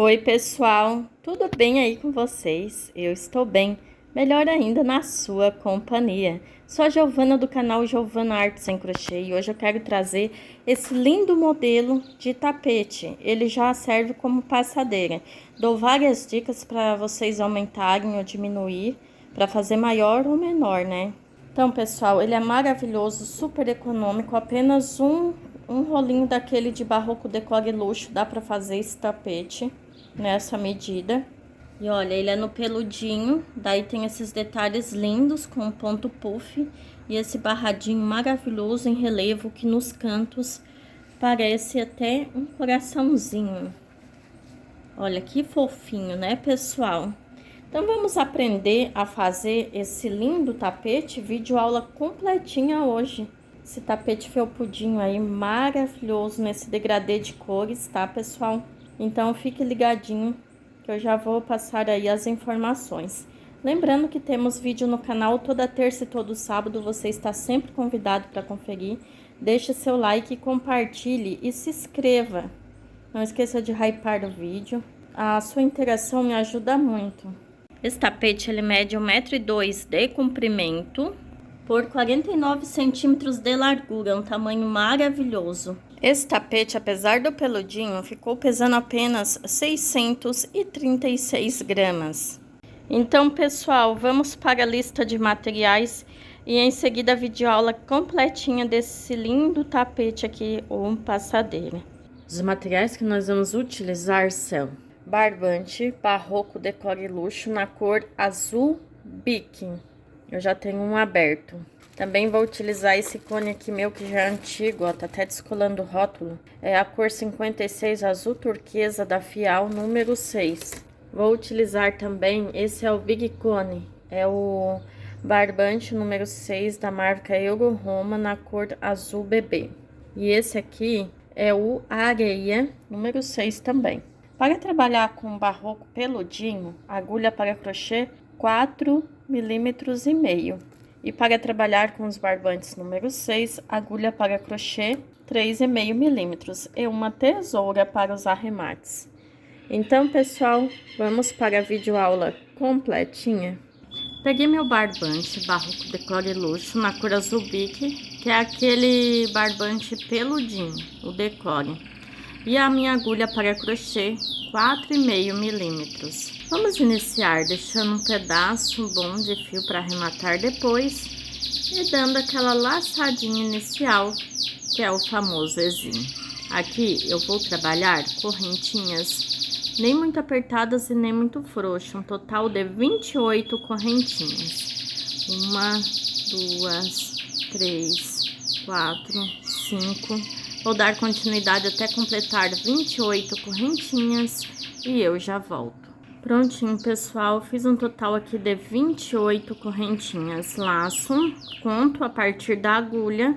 Oi, pessoal, tudo bem aí com vocês? Eu estou bem, melhor ainda na sua companhia. Sou a Giovana do canal Giovana Artes em Crochê e hoje eu quero trazer esse lindo modelo de tapete. Ele já serve como passadeira. Dou várias dicas para vocês aumentarem ou diminuir, para fazer maior ou menor, né? Então, pessoal, ele é maravilhoso, super econômico, apenas um rolinho daquele de barroco decore luxo dá para fazer esse tapete nessa medida. E olha, ele é no peludinho, daí tem esses detalhes lindos com ponto puff e esse barradinho maravilhoso em relevo que nos cantos parece até um coraçãozinho. Olha que fofinho, né, pessoal? Então vamos aprender a fazer esse lindo tapete, vídeo aula completinha hoje. Esse tapete felpudinho aí, maravilhoso nesse degradê de cores, tá, pessoal? Então fique ligadinho que eu já vou passar aí as informações. Lembrando que temos vídeo no canal toda terça e todo sábado, você está sempre convidado para conferir. Deixe seu like, compartilhe e se inscreva. Não esqueça de hypar o vídeo. A sua interação me ajuda muito. Esse tapete ele mede 1,2 m de comprimento por 49 centímetros de largura, um tamanho maravilhoso. Esse tapete, apesar do peludinho, ficou pesando apenas 636 gramas. Então, pessoal, vamos para a lista de materiais e em seguida a videoaula completinha desse lindo tapete aqui, ou passadeira. Os materiais que nós vamos utilizar são barbante barroco decore luxo na cor azul bique. Eu já tenho um aberto. Também vou utilizar esse cone aqui meu que já é antigo, ó, tá até descolando o rótulo. É a cor 56 azul turquesa da Fial número 6. Vou utilizar também, esse é o Big Cone, é o barbante número 6 da marca Euro Roma na cor azul bebê. E esse aqui é o Areia número 6 também. Para trabalhar com barroco peludinho, agulha para crochê 4,5 mm. E para trabalhar com os barbantes número 6, agulha para crochê 3,5 mm. E uma tesoura para os arremates. Então, pessoal, vamos para a videoaula completinha. Peguei meu barbante barroco decore luxo na cor azul bique, que é aquele barbante peludinho, o decore. E a minha agulha para crochê 4,5 mm. Vamos iniciar deixando um pedaço bom de fio para arrematar depois e dando aquela laçadinha inicial, que é o famoso Ezinho. Aqui eu vou trabalhar correntinhas nem muito apertadas e nem muito frouxas, um total de 28 correntinhas. 1, 2, 3, 4, 5. Vou dar continuidade até completar 28 correntinhas e eu já volto. Prontinho, pessoal, fiz um total aqui de 28 correntinhas. Laço, conto a partir da agulha,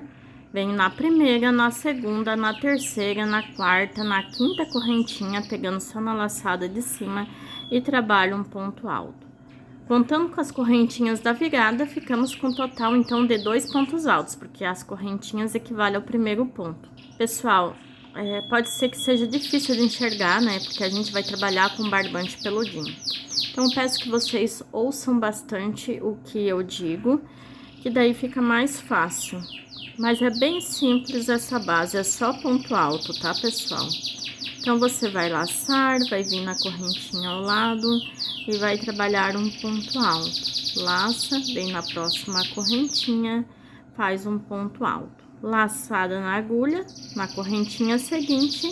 venho na primeira, na segunda, na terceira, na quarta, na quinta correntinha, pegando só na laçada de cima e trabalho um ponto alto. Contando com as correntinhas da virada, ficamos com um total, então, de 2 pontos altos, porque as correntinhas equivalem ao primeiro ponto. Pessoal, pode ser que seja difícil de enxergar, né, porque a gente vai trabalhar com barbante peludinho. Então, peço que vocês ouçam bastante o que eu digo, que daí fica mais fácil. Mas é bem simples essa base, é só ponto alto, tá, pessoal? Então, você vai laçar, vai vir na correntinha ao lado e vai trabalhar um ponto alto. Laça, vem na próxima correntinha, faz um ponto alto. Laçada na agulha, na correntinha seguinte,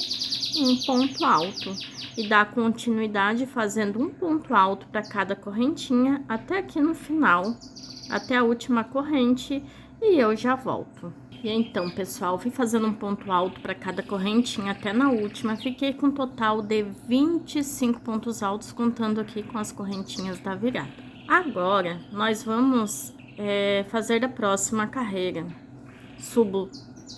um ponto alto. E dá continuidade fazendo um ponto alto para cada correntinha, até aqui no final, até a última corrente, e eu já volto. E então, pessoal, fui fazendo um ponto alto para cada correntinha até na última, fiquei com um total de 25 pontos altos, contando aqui com as correntinhas da virada. Agora, nós vamos fazer a próxima carreira. Subo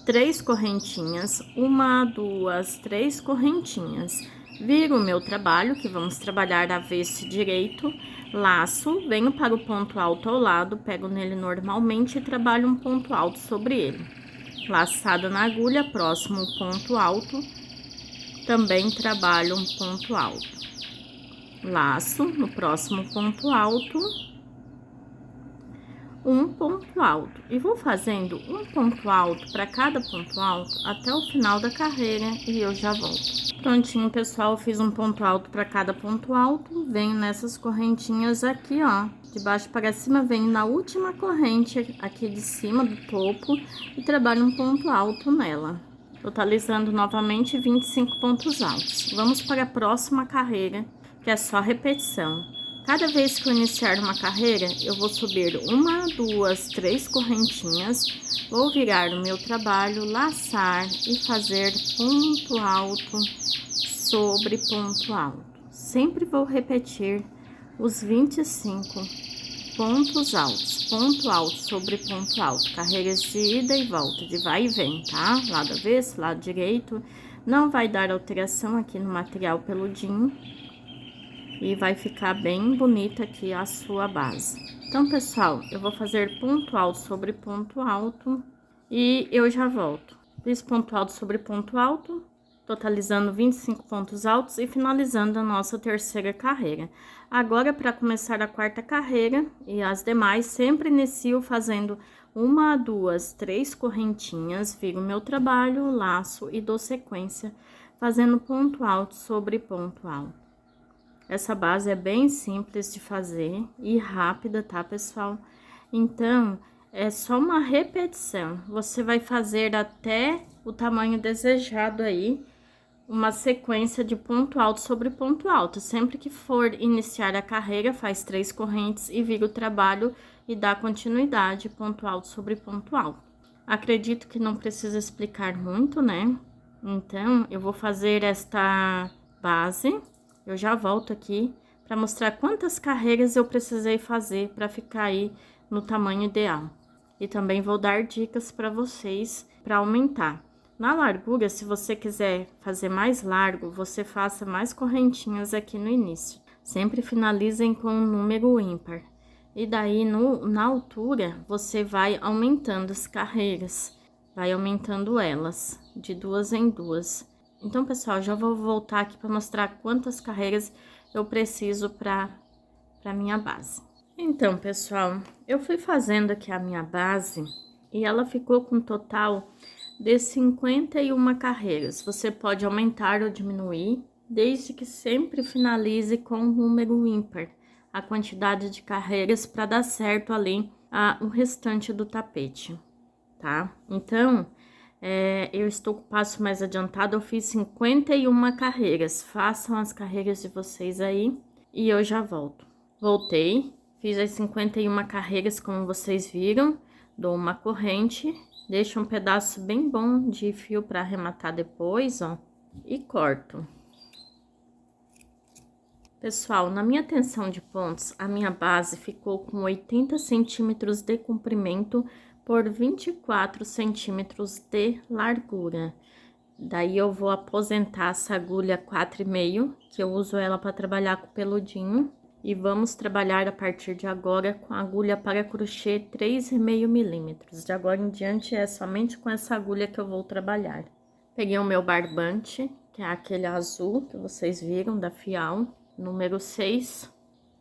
3 correntinhas, 1, 2, 3 correntinhas. Viro o meu trabalho, que vamos trabalhar avesso e direito, laço, venho para o ponto alto ao lado, pego nele normalmente e trabalho um ponto alto sobre ele. Laçada na agulha, próximo ponto alto, também trabalho um ponto alto. Laço no próximo ponto alto, um ponto alto. E vou fazendo um ponto alto para cada ponto alto até o final da carreira e eu já volto. Prontinho, pessoal, eu fiz um ponto alto para cada ponto alto, venho nessas correntinhas aqui, ó, de baixo para cima, venho na última corrente aqui de cima do topo e trabalho um ponto alto nela, totalizando novamente 25 pontos altos. Vamos para a próxima carreira, que é só repetição. Cada vez que eu iniciar uma carreira, eu vou subir uma, duas, três correntinhas, vou virar o meu trabalho, laçar e fazer ponto alto sobre ponto alto. Sempre vou repetir os 25 pontos altos, ponto alto sobre ponto alto, carreiras de ida e volta, de vai e vem, tá? Lado avesso, lado direito, não vai dar alteração aqui no material peludinho. E vai ficar bem bonita aqui a sua base. Então, pessoal, eu vou fazer ponto alto sobre ponto alto e eu já volto. Fiz ponto alto sobre ponto alto, totalizando 25 pontos altos e finalizando a nossa terceira carreira. Agora, para começar a quarta carreira e as demais, sempre inicio fazendo uma, duas, três correntinhas, viro meu trabalho, laço e dou sequência, fazendo ponto alto sobre ponto alto. Essa base é bem simples de fazer e rápida, tá, pessoal? Então, é só uma repetição. Você vai fazer até o tamanho desejado aí, uma sequência de ponto alto sobre ponto alto. Sempre que for iniciar a carreira, faz 3 correntes e vira o trabalho e dá continuidade, ponto alto sobre ponto alto. Acredito que não precisa explicar muito, né? Então, eu vou fazer esta base. Eu já volto aqui para mostrar quantas carreiras eu precisei fazer para ficar aí no tamanho ideal. E também vou dar dicas para vocês para aumentar. Na largura, se você quiser fazer mais largo, você faça mais correntinhas aqui no início. Sempre finalizem com um número ímpar. E daí, na altura, você vai aumentando as carreiras, vai aumentando elas, de duas em duas. Então, pessoal, já vou voltar aqui para mostrar quantas carreiras eu preciso para minha base. Então, pessoal, eu fui fazendo aqui a minha base e ela ficou com um total de 51 carreiras. Você pode aumentar ou diminuir, desde que sempre finalize com um número ímpar, a quantidade de carreiras para dar certo ali o restante do tapete, tá? Então, eu estou com o passo mais adiantado, eu fiz 51 carreiras. Façam as carreiras de vocês aí e eu já volto. Voltei, fiz as 51 carreiras como vocês viram, dou uma corrente, deixo um pedaço bem bom de fio para arrematar depois, ó, e corto. Pessoal, na minha tensão de pontos, a minha base ficou com 80 centímetros de comprimento por 24 centímetros de largura. Daí, eu vou aposentar essa agulha 4,5, que eu uso ela para trabalhar com peludinho. E vamos trabalhar a partir de agora com a agulha para crochê 3,5 milímetros. De agora em diante, é somente com essa agulha que eu vou trabalhar. Peguei o meu barbante, que é aquele azul que vocês viram, da Fial, número 6.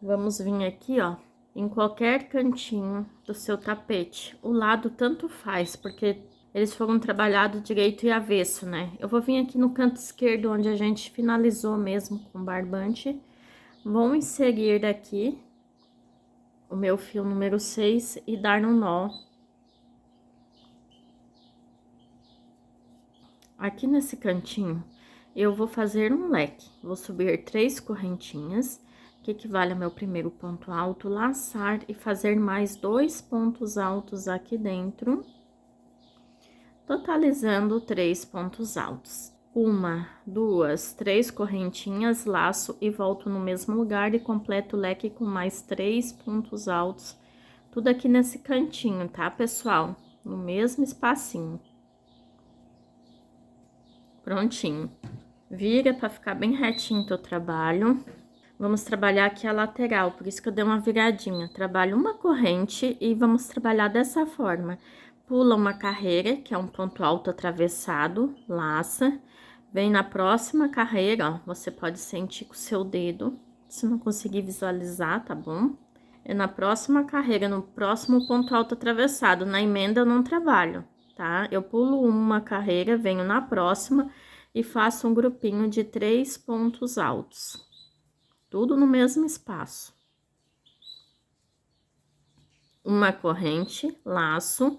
Vamos vir aqui, ó, em qualquer cantinho do seu tapete. O lado tanto faz, porque eles foram trabalhados direito e avesso, né? Eu vou vir aqui no canto esquerdo, onde a gente finalizou mesmo com o barbante. Vou inserir aqui o meu fio número 6 e dar um nó. Aqui nesse cantinho, eu vou fazer um leque. Vou subir 3 correntinhas, que equivale ao meu primeiro ponto alto, laçar e fazer mais 2 pontos altos aqui dentro, totalizando 3 pontos altos. 1, 2, 3 correntinhas, laço e volto no mesmo lugar e completo o leque com mais 3 pontos altos, tudo aqui nesse cantinho, tá, pessoal? No mesmo espacinho. Prontinho. Vira para ficar bem retinho o teu trabalho. Vamos trabalhar aqui a lateral, por isso que eu dei uma viradinha. Trabalho uma corrente e vamos trabalhar dessa forma. Pula uma carreira, que é um ponto alto atravessado, laça, Vem na próxima carreira, ó, você pode sentir com o seu dedo, se não conseguir visualizar, tá bom? É na próxima carreira, no próximo ponto alto atravessado, na emenda eu não trabalho, tá? Eu pulo uma carreira, venho na próxima e faço um grupinho de 3 pontos altos. Tudo no mesmo espaço. Uma corrente, laço,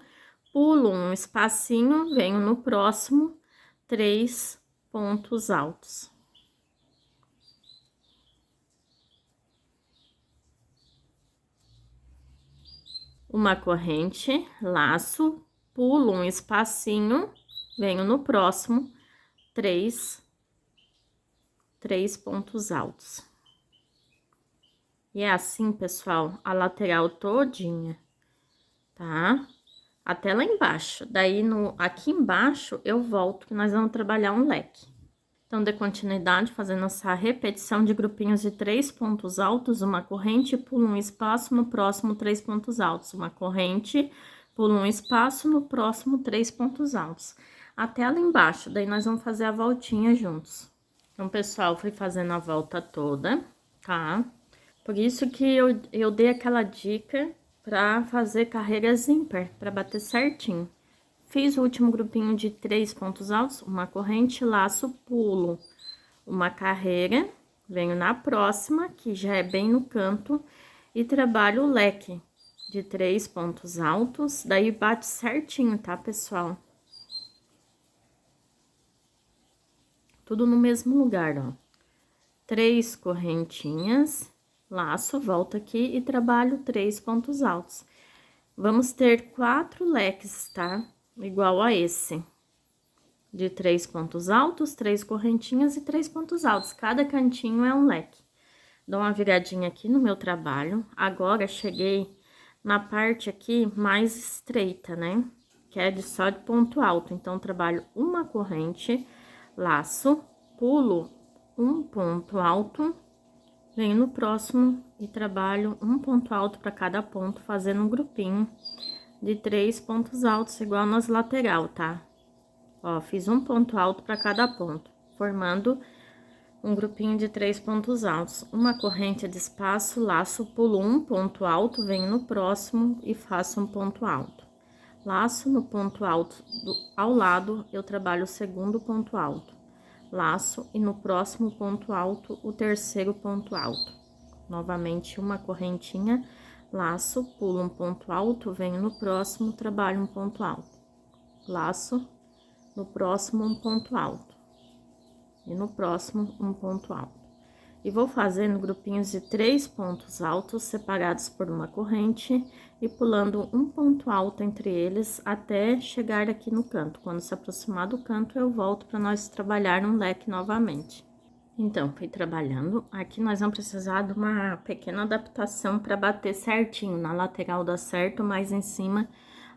pulo um espacinho, venho no próximo, 3 pontos altos. Uma corrente, laço, pulo um espacinho, venho no próximo, 3 pontos altos. E é assim, pessoal, a lateral todinha, tá? Até lá embaixo. Daí, aqui embaixo, eu volto, que nós vamos trabalhar um leque. Então, dê continuidade fazendo essa repetição de grupinhos de 3 pontos altos, uma corrente, pula um espaço, no próximo 3 pontos altos. Uma corrente, pula um espaço, no próximo 3 pontos altos. Até lá embaixo, daí nós vamos fazer a voltinha juntos. Então, pessoal, fui fazendo a volta toda, tá? Por isso que eu dei aquela dica pra fazer carreiras ímpar, pra bater certinho. Fiz o último grupinho de 3 pontos altos, uma corrente, laço, pulo, uma carreira, venho na próxima, que já é bem no canto, e trabalho o leque de 3 pontos altos, daí bate certinho, tá, pessoal? Tudo no mesmo lugar, ó. 3 correntinhas, laço, volto aqui e trabalho 3 pontos altos. Vamos ter 4 leques, tá? Igual a esse. De 3 pontos altos, 3 correntinhas e 3 pontos altos. Cada cantinho é um leque. Dou uma viradinha aqui no meu trabalho. Agora, cheguei na parte aqui mais estreita, né? Que é só de ponto alto. Então, trabalho uma corrente, laço, pulo um ponto alto, venho no próximo e trabalho um ponto alto para cada ponto, fazendo um grupinho de 3 pontos altos, igual nas lateral, tá? Ó, fiz um ponto alto para cada ponto, formando um grupinho de 3 pontos altos. Uma corrente de espaço, laço, pulo um ponto alto, venho no próximo e faço um ponto alto. Laço no ponto alto ao lado, eu trabalho o segundo ponto alto. Laço e no próximo ponto alto, o terceiro ponto alto. Novamente, uma correntinha, laço, pulo um ponto alto, venho no próximo, trabalho um ponto alto. Laço, no próximo, um ponto alto. E no próximo, um ponto alto. E vou fazendo grupinhos de 3 pontos altos, separados por uma corrente, e pulando um ponto alto entre eles, até chegar aqui no canto. Quando se aproximar do canto, eu volto para nós trabalhar um leque novamente. Então, fui trabalhando. Aqui nós vamos precisar de uma pequena adaptação para bater certinho. Na lateral dá certo, mas em cima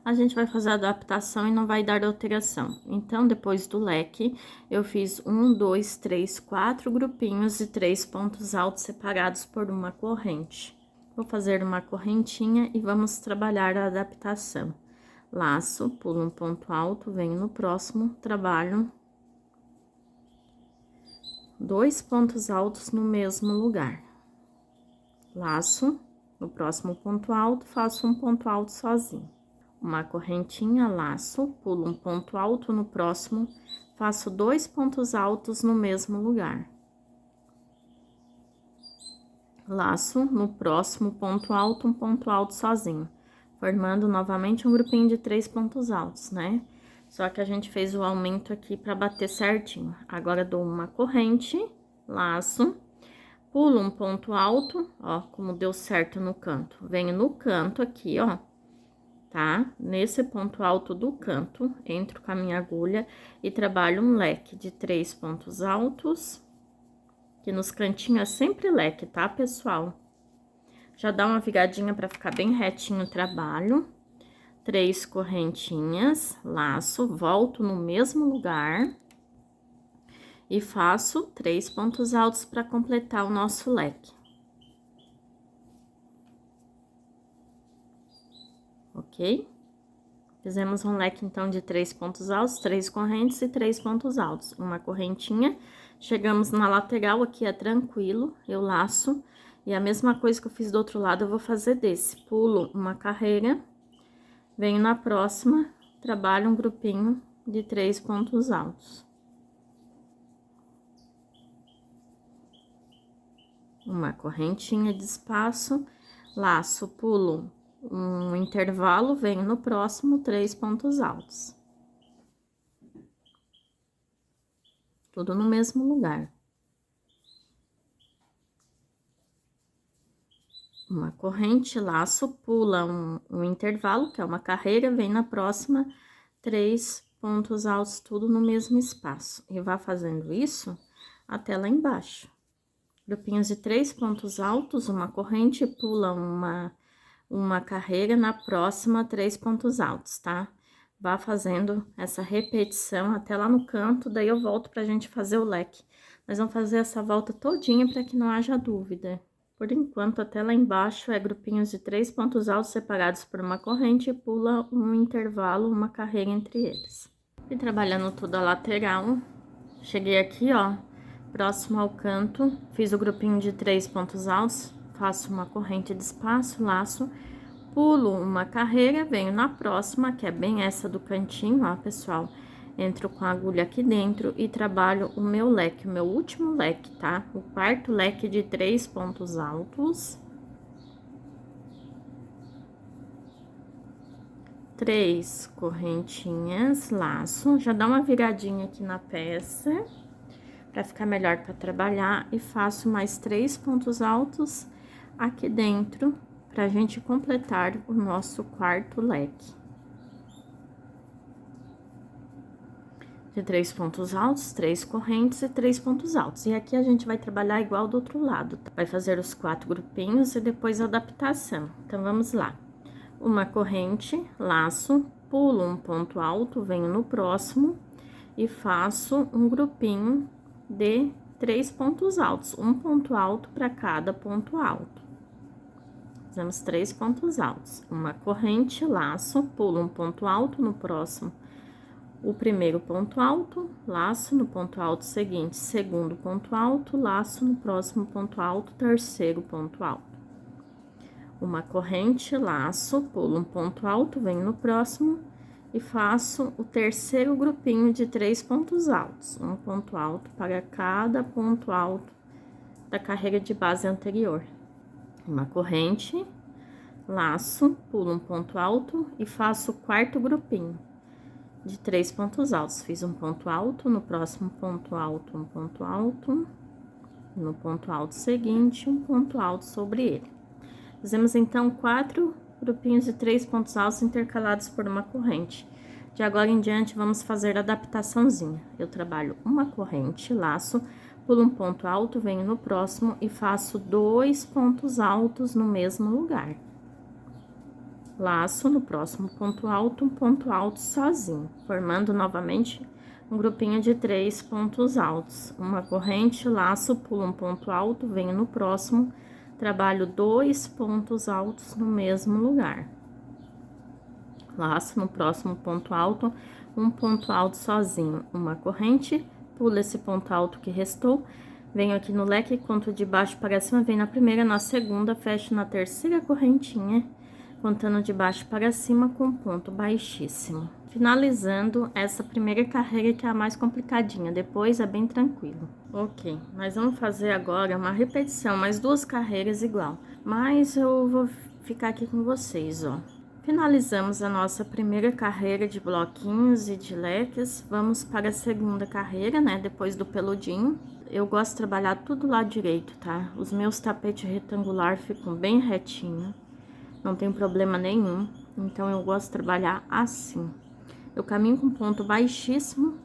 a gente vai fazer a adaptação e não vai dar alteração. Então, depois do leque, eu fiz 1, 2, 3, 4 grupinhos de 3 pontos altos separados por uma corrente. Vou fazer uma correntinha e vamos trabalhar a adaptação. Laço, pulo um ponto alto, venho no próximo, trabalho 2 pontos altos no mesmo lugar. Laço, no próximo ponto alto, faço um ponto alto sozinho. Uma correntinha, laço, pulo um ponto alto no próximo, faço 2 pontos altos no mesmo lugar. Laço, no próximo ponto alto, um ponto alto sozinho, formando novamente um grupinho de 3 pontos altos, né? Só que a gente fez o aumento aqui para bater certinho. Agora, dou uma corrente, laço, pulo um ponto alto, ó, como deu certo no canto. Venho no canto aqui, ó, tá? Nesse ponto alto do canto, entro com a minha agulha e trabalho um leque de 3 pontos altos, que nos cantinhos é sempre leque, tá, pessoal? Já dá uma viradinha para ficar bem retinho o trabalho. 3 correntinhas, laço, volto no mesmo lugar e faço 3 pontos altos para completar o nosso leque. Ok? Fizemos um leque, então, de 3 pontos altos, 3 correntes e 3 pontos altos. Uma correntinha, chegamos na lateral, aqui é tranquilo, eu laço. E a mesma coisa que eu fiz do outro lado, eu vou fazer desse. Pulo uma carreira, venho na próxima, trabalho um grupinho de 3 pontos altos. Uma correntinha de espaço, laço, pulo um intervalo, venho no próximo, 3 pontos altos. Tudo no mesmo lugar. Uma corrente, laço, pula um intervalo, que é uma carreira, vem na próxima, 3 pontos altos, tudo no mesmo espaço. E vá fazendo isso até lá embaixo. Grupinhos de 3 pontos altos, uma corrente, pula uma carreira, na próxima, 3 pontos altos, tá? Vá fazendo essa repetição até lá no canto, daí eu volto pra gente fazer o leque. Nós vamos fazer essa volta todinha para que não haja dúvida. Por enquanto, até lá embaixo, é grupinhos de 3 pontos altos separados por uma corrente e pula um intervalo, uma carreira entre eles. E trabalhando toda a lateral, cheguei aqui, ó, próximo ao canto, fiz o grupinho de 3 pontos altos, faço uma corrente de espaço, laço, pulo uma carreira, venho na próxima, que é bem essa do cantinho, ó, pessoal. Entro com a agulha aqui dentro e trabalho o meu leque, o meu último leque, tá? O quarto leque de 3 pontos altos. 3 correntinhas, laço, já dá uma viradinha aqui na peça, pra ficar melhor pra trabalhar, e faço mais 3 pontos altos aqui dentro, pra gente completar o nosso quarto leque. De 3 pontos altos, 3 correntes e 3 pontos altos. E aqui a gente vai trabalhar igual do outro lado, tá? Vai fazer os 4 grupinhos e depois a adaptação. Então, vamos lá. Uma corrente, laço, pulo um ponto alto, venho no próximo e faço um grupinho de 3 pontos altos, um ponto alto para cada ponto alto. Fazemos 3 pontos altos. Uma corrente, laço, pulo um ponto alto, no próximo, o primeiro ponto alto, laço no ponto alto seguinte, segundo ponto alto, laço no próximo ponto alto, terceiro ponto alto. Uma corrente, laço, pulo um ponto alto, venho no próximo e faço o terceiro grupinho de 3 pontos altos. Um ponto alto para cada ponto alto da carreira de base anterior. Uma corrente, laço, pulo um ponto alto e faço o quarto grupinho de 3 pontos altos. Fiz um ponto alto, no próximo ponto alto, um ponto alto, no ponto alto seguinte, um ponto alto sobre ele. Fizemos, então, 4 grupinhos de 3 pontos altos intercalados por uma corrente. De agora em diante, vamos fazer a adaptaçãozinha. Eu trabalho uma corrente, laço, pulo um ponto alto, venho no próximo e faço 2 pontos altos no mesmo lugar. Laço no próximo ponto alto, um ponto alto sozinho, formando novamente um grupinho de 3 pontos altos. Uma corrente, laço, pulo um ponto alto, venho no próximo, trabalho 2 pontos altos no mesmo lugar. Laço no próximo ponto alto, um ponto alto sozinho, uma corrente, pulo esse ponto alto que restou, venho aqui no leque, conto de baixo para cima, venho na primeira, na segunda, fecho na terceira correntinha, contando de baixo para cima com ponto baixíssimo. Finalizando essa primeira carreira, que é a mais complicadinha, depois é bem tranquilo. Ok, nós vamos fazer agora uma repetição, mais 2 carreiras igual, mas eu vou ficar aqui com vocês, ó. Finalizamos a nossa primeira carreira de bloquinhos e de leques, vamos para a segunda carreira, né, depois do peludinho. Eu gosto de trabalhar tudo lá direito, tá? Os meus tapetes retangular ficam bem retinho, não tem problema nenhum, então eu gosto de trabalhar assim. Eu caminho com ponto baixíssimo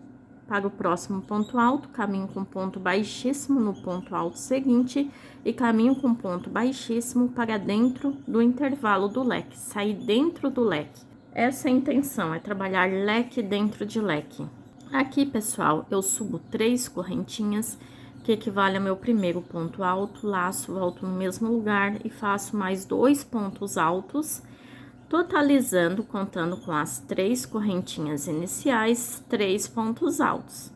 para o próximo ponto alto, caminho com ponto baixíssimo no ponto alto seguinte e caminho com ponto baixíssimo para dentro do intervalo do leque, sair dentro do leque. Essa é a intenção, é trabalhar leque dentro de leque. Aqui, pessoal, eu subo 3 correntinhas, que equivale ao meu primeiro ponto alto, laço, volto no mesmo lugar e faço mais 2 pontos altos. totalizando, contando com as 3 correntinhas iniciais, 3 pontos altos.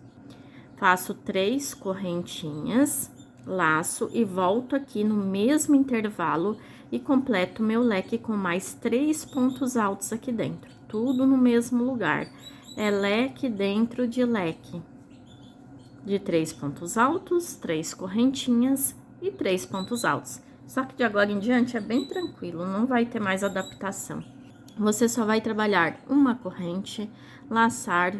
Faço 3 correntinhas, laço e volto aqui no mesmo intervalo e completo meu leque com mais 3 pontos altos aqui dentro, tudo no mesmo lugar. É leque dentro de leque, de 3 pontos altos, 3 correntinhas e 3 pontos altos. Só que de agora em diante é bem tranquilo, não vai ter mais adaptação. Você só vai trabalhar uma corrente, laçar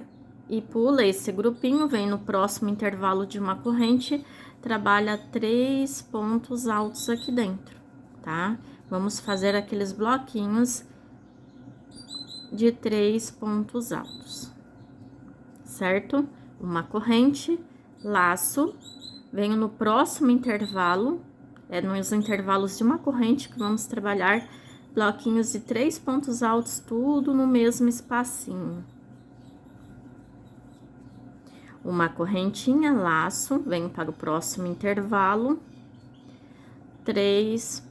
e pula esse grupinho, vem no próximo intervalo de uma corrente, trabalha 3 pontos altos aqui dentro, tá? Vamos fazer aqueles bloquinhos de 3 pontos altos, certo? Uma corrente, laço, venho no próximo intervalo, nos intervalos de uma corrente que vamos trabalhar bloquinhos de 3 pontos altos, tudo no mesmo espacinho. Uma correntinha, laço, venho para o próximo intervalo, 3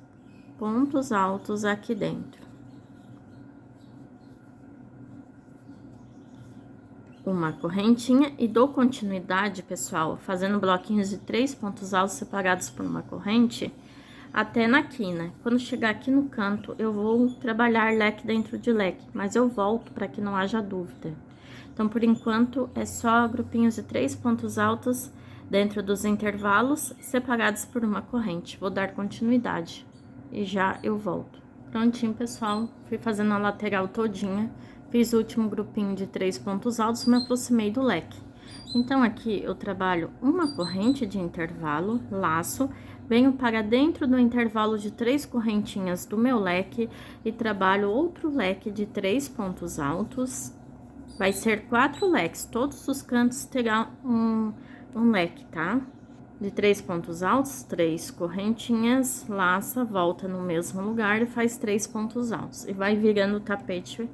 pontos altos aqui dentro. Uma correntinha e dou continuidade, pessoal, fazendo bloquinhos de 3 pontos altos separados por uma corrente até na quina. Quando chegar aqui no canto, eu vou trabalhar leque dentro de leque, mas eu volto para que não haja dúvida. Então, por enquanto, é só grupinhos de 3 pontos altos dentro dos intervalos, separados por uma corrente. Vou dar continuidade e já eu volto. Prontinho, pessoal, fui fazendo a lateral todinha, fiz o último grupinho de 3 pontos altos, me aproximei do leque. Então, aqui eu trabalho uma corrente de intervalo, laço, venho para dentro do intervalo de 3 correntinhas do meu leque e trabalho outro leque de 3 pontos altos. Vai ser 4 leques, todos os cantos terão um leque, tá? De 3 pontos altos, 3 correntinhas, laça, volta no mesmo lugar e faz 3 pontos altos. E vai virando o tapete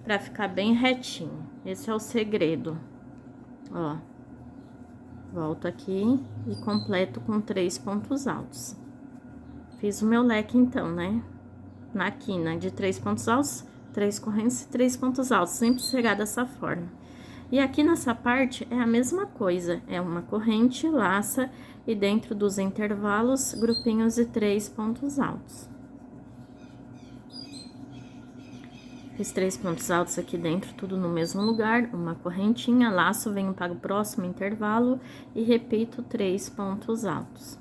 pra ficar bem retinho. Esse é o segredo. Ó, volto aqui e completo com 3 pontos altos. Fiz o meu leque então, né? Na quina de 3 pontos altos, 3 correntes e 3 pontos altos, sempre será dessa forma. E aqui nessa parte é a mesma coisa, é uma corrente, laça e dentro dos intervalos, grupinhos de 3 pontos altos. Fiz 3 pontos altos aqui dentro, tudo no mesmo lugar, uma correntinha, laço, venho para o próximo intervalo e repito 3 pontos altos.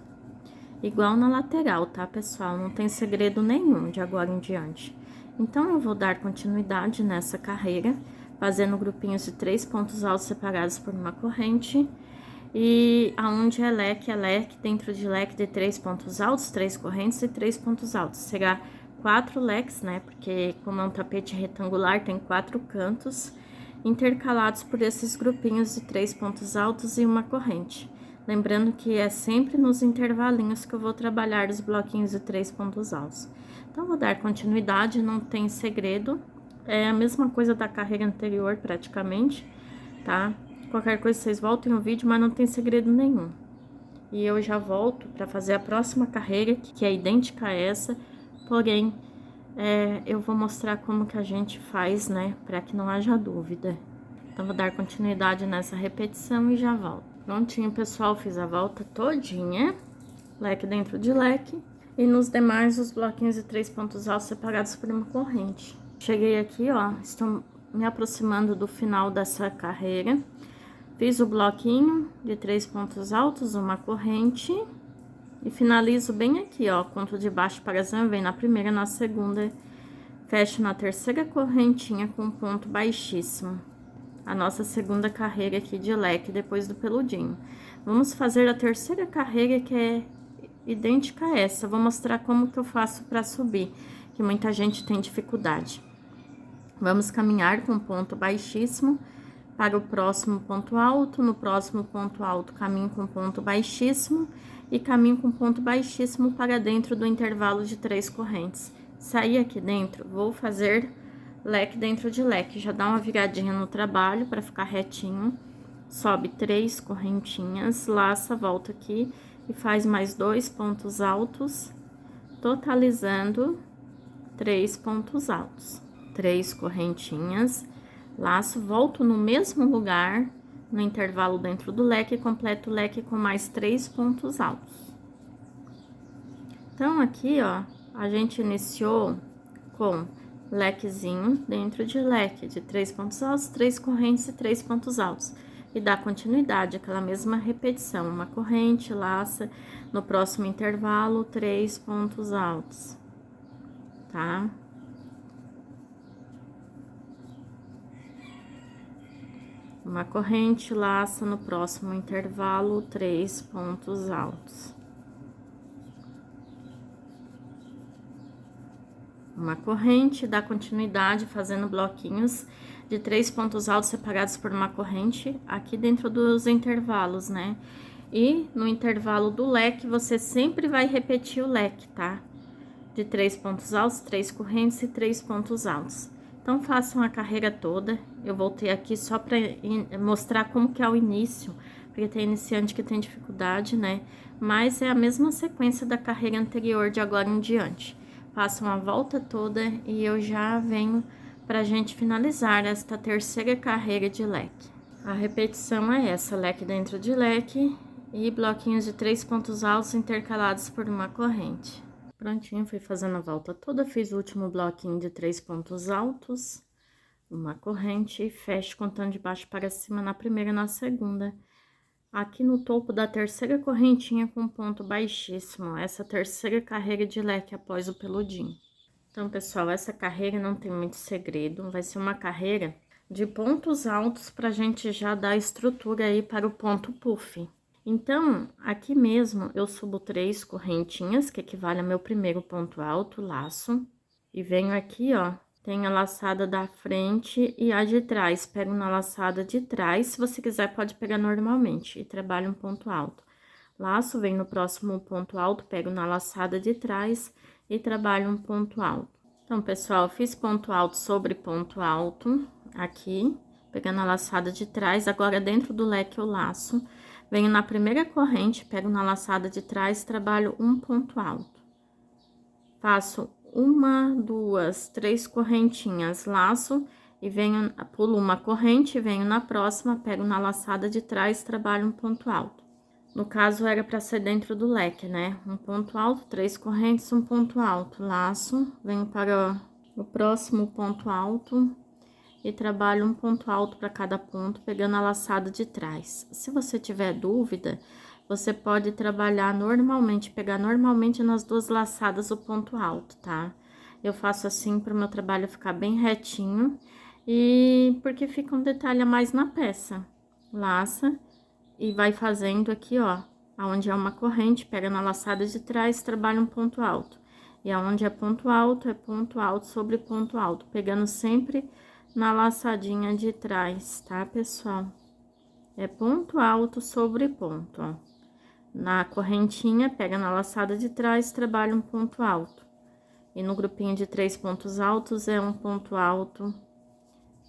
Igual na lateral, tá, pessoal? Não tem segredo nenhum de agora em diante. Então, eu vou dar continuidade nessa carreira, fazendo grupinhos de 3 pontos altos separados por uma corrente. E aonde é leque, dentro de leque de 3 pontos altos, 3 correntes e 3 pontos altos. Será 4 leques, né? Porque como é um tapete retangular, tem 4 cantos, intercalados por esses grupinhos de 3 pontos altos e uma corrente. Lembrando que é sempre nos intervalinhos que eu vou trabalhar os bloquinhos de 3 pontos altos. Então, vou dar continuidade, não tem segredo. É a mesma coisa da carreira anterior, praticamente, tá? Qualquer coisa, vocês voltem o vídeo, mas não tem segredo nenhum. E eu já volto para fazer a próxima carreira, que é idêntica a essa, porém, eu vou mostrar como que a gente faz, né? Para que não haja dúvida. Então, vou dar continuidade nessa repetição e já volto. Prontinho, pessoal, fiz a volta todinha, leque dentro de leque. E nos demais, os bloquinhos de 3 pontos altos separados por uma corrente. Cheguei aqui, ó, estou me aproximando do final dessa carreira. Fiz o bloquinho de 3 pontos altos, uma corrente. E finalizo bem aqui, ó, conto de baixo para cima, vem na primeira, na segunda, fecho na terceira correntinha com ponto baixíssimo. A nossa segunda carreira aqui de leque, depois do peludinho. Vamos fazer a terceira carreira, que é idêntica a essa. Vou mostrar como que eu faço para subir, que muita gente tem dificuldade. Vamos caminhar com ponto baixíssimo para o próximo ponto alto. No próximo ponto alto, caminho com ponto baixíssimo e caminho com ponto baixíssimo para dentro do intervalo de 3 correntes. Saí aqui dentro, vou fazer leque dentro de leque. Já dá uma viradinha no trabalho para ficar retinho. Sobe 3 correntinhas, laça, volta aqui e faz mais 2 pontos altos, totalizando 3 pontos altos. 3 correntinhas, laço, volto no mesmo lugar, no intervalo dentro do leque, e completo o leque com mais 3 pontos altos. Então, aqui, ó, a gente iniciou com lequezinho dentro de leque, de 3 pontos altos, 3 correntes e 3 pontos altos. E dá continuidade, aquela mesma repetição, uma corrente, laça, no próximo intervalo, 3 pontos altos, tá? Uma corrente, laça, no próximo intervalo, 3 pontos altos. Uma corrente, dá continuidade fazendo bloquinhos de 3 pontos altos separados por uma corrente aqui dentro dos intervalos, né? E no intervalo do leque, você sempre vai repetir o leque, tá? De 3 pontos altos, 3 correntes e 3 pontos altos. Então, façam a carreira toda. Eu voltei aqui só para mostrar como que é o início, porque tem iniciante que tem dificuldade, né? Mas é a mesma sequência da carreira anterior de agora em diante. Façam a volta toda e eu já venho pra gente finalizar esta terceira carreira de leque. A repetição é essa, leque dentro de leque e bloquinhos de 3 pontos altos intercalados por uma corrente. Prontinho, fui fazendo a volta toda, fiz o último bloquinho de 3 pontos altos, uma corrente e fecho contando de baixo para cima na primeira e na segunda. Aqui no topo da terceira correntinha com ponto baixíssimo, essa terceira carreira de leque após o peludinho. Então, pessoal, essa carreira não tem muito segredo, vai ser uma carreira de pontos altos pra gente já dar estrutura aí para o ponto puff. Então, aqui mesmo eu subo 3 correntinhas, que equivale ao meu primeiro ponto alto, laço, e venho aqui, ó, tem a laçada da frente e a de trás. Pego na laçada de trás, se você quiser pode pegar normalmente, e trabalho um ponto alto. Laço, venho no próximo ponto alto, pego na laçada de trás e trabalho um ponto alto. Então, pessoal, fiz ponto alto sobre ponto alto, aqui, pegando a laçada de trás. Agora, dentro do leque eu laço, venho na primeira corrente, pego na laçada de trás, trabalho um ponto alto. Faço 1, 2, 3 correntinhas, laço e venho, pulo uma corrente, venho na próxima, pego na laçada de trás, trabalho um ponto alto. No caso, era para ser dentro do leque, né? Um ponto alto, 3 correntes, um ponto alto, laço, venho para o próximo ponto alto e trabalho um ponto alto para cada ponto, pegando a laçada de trás. Se você tiver dúvida, você pode trabalhar normalmente, pegar normalmente nas duas laçadas o ponto alto, tá? Eu faço assim para o meu trabalho ficar bem retinho e porque fica um detalhe a mais na peça. Laça e vai fazendo aqui, ó, aonde é uma corrente, pega na laçada de trás, trabalha um ponto alto. E aonde é ponto alto sobre ponto alto, pegando sempre na laçadinha de trás, tá, pessoal? É ponto alto sobre ponto, ó. Na correntinha, pega na laçada de trás, trabalha um ponto alto. E no grupinho de 3 pontos altos, é um ponto alto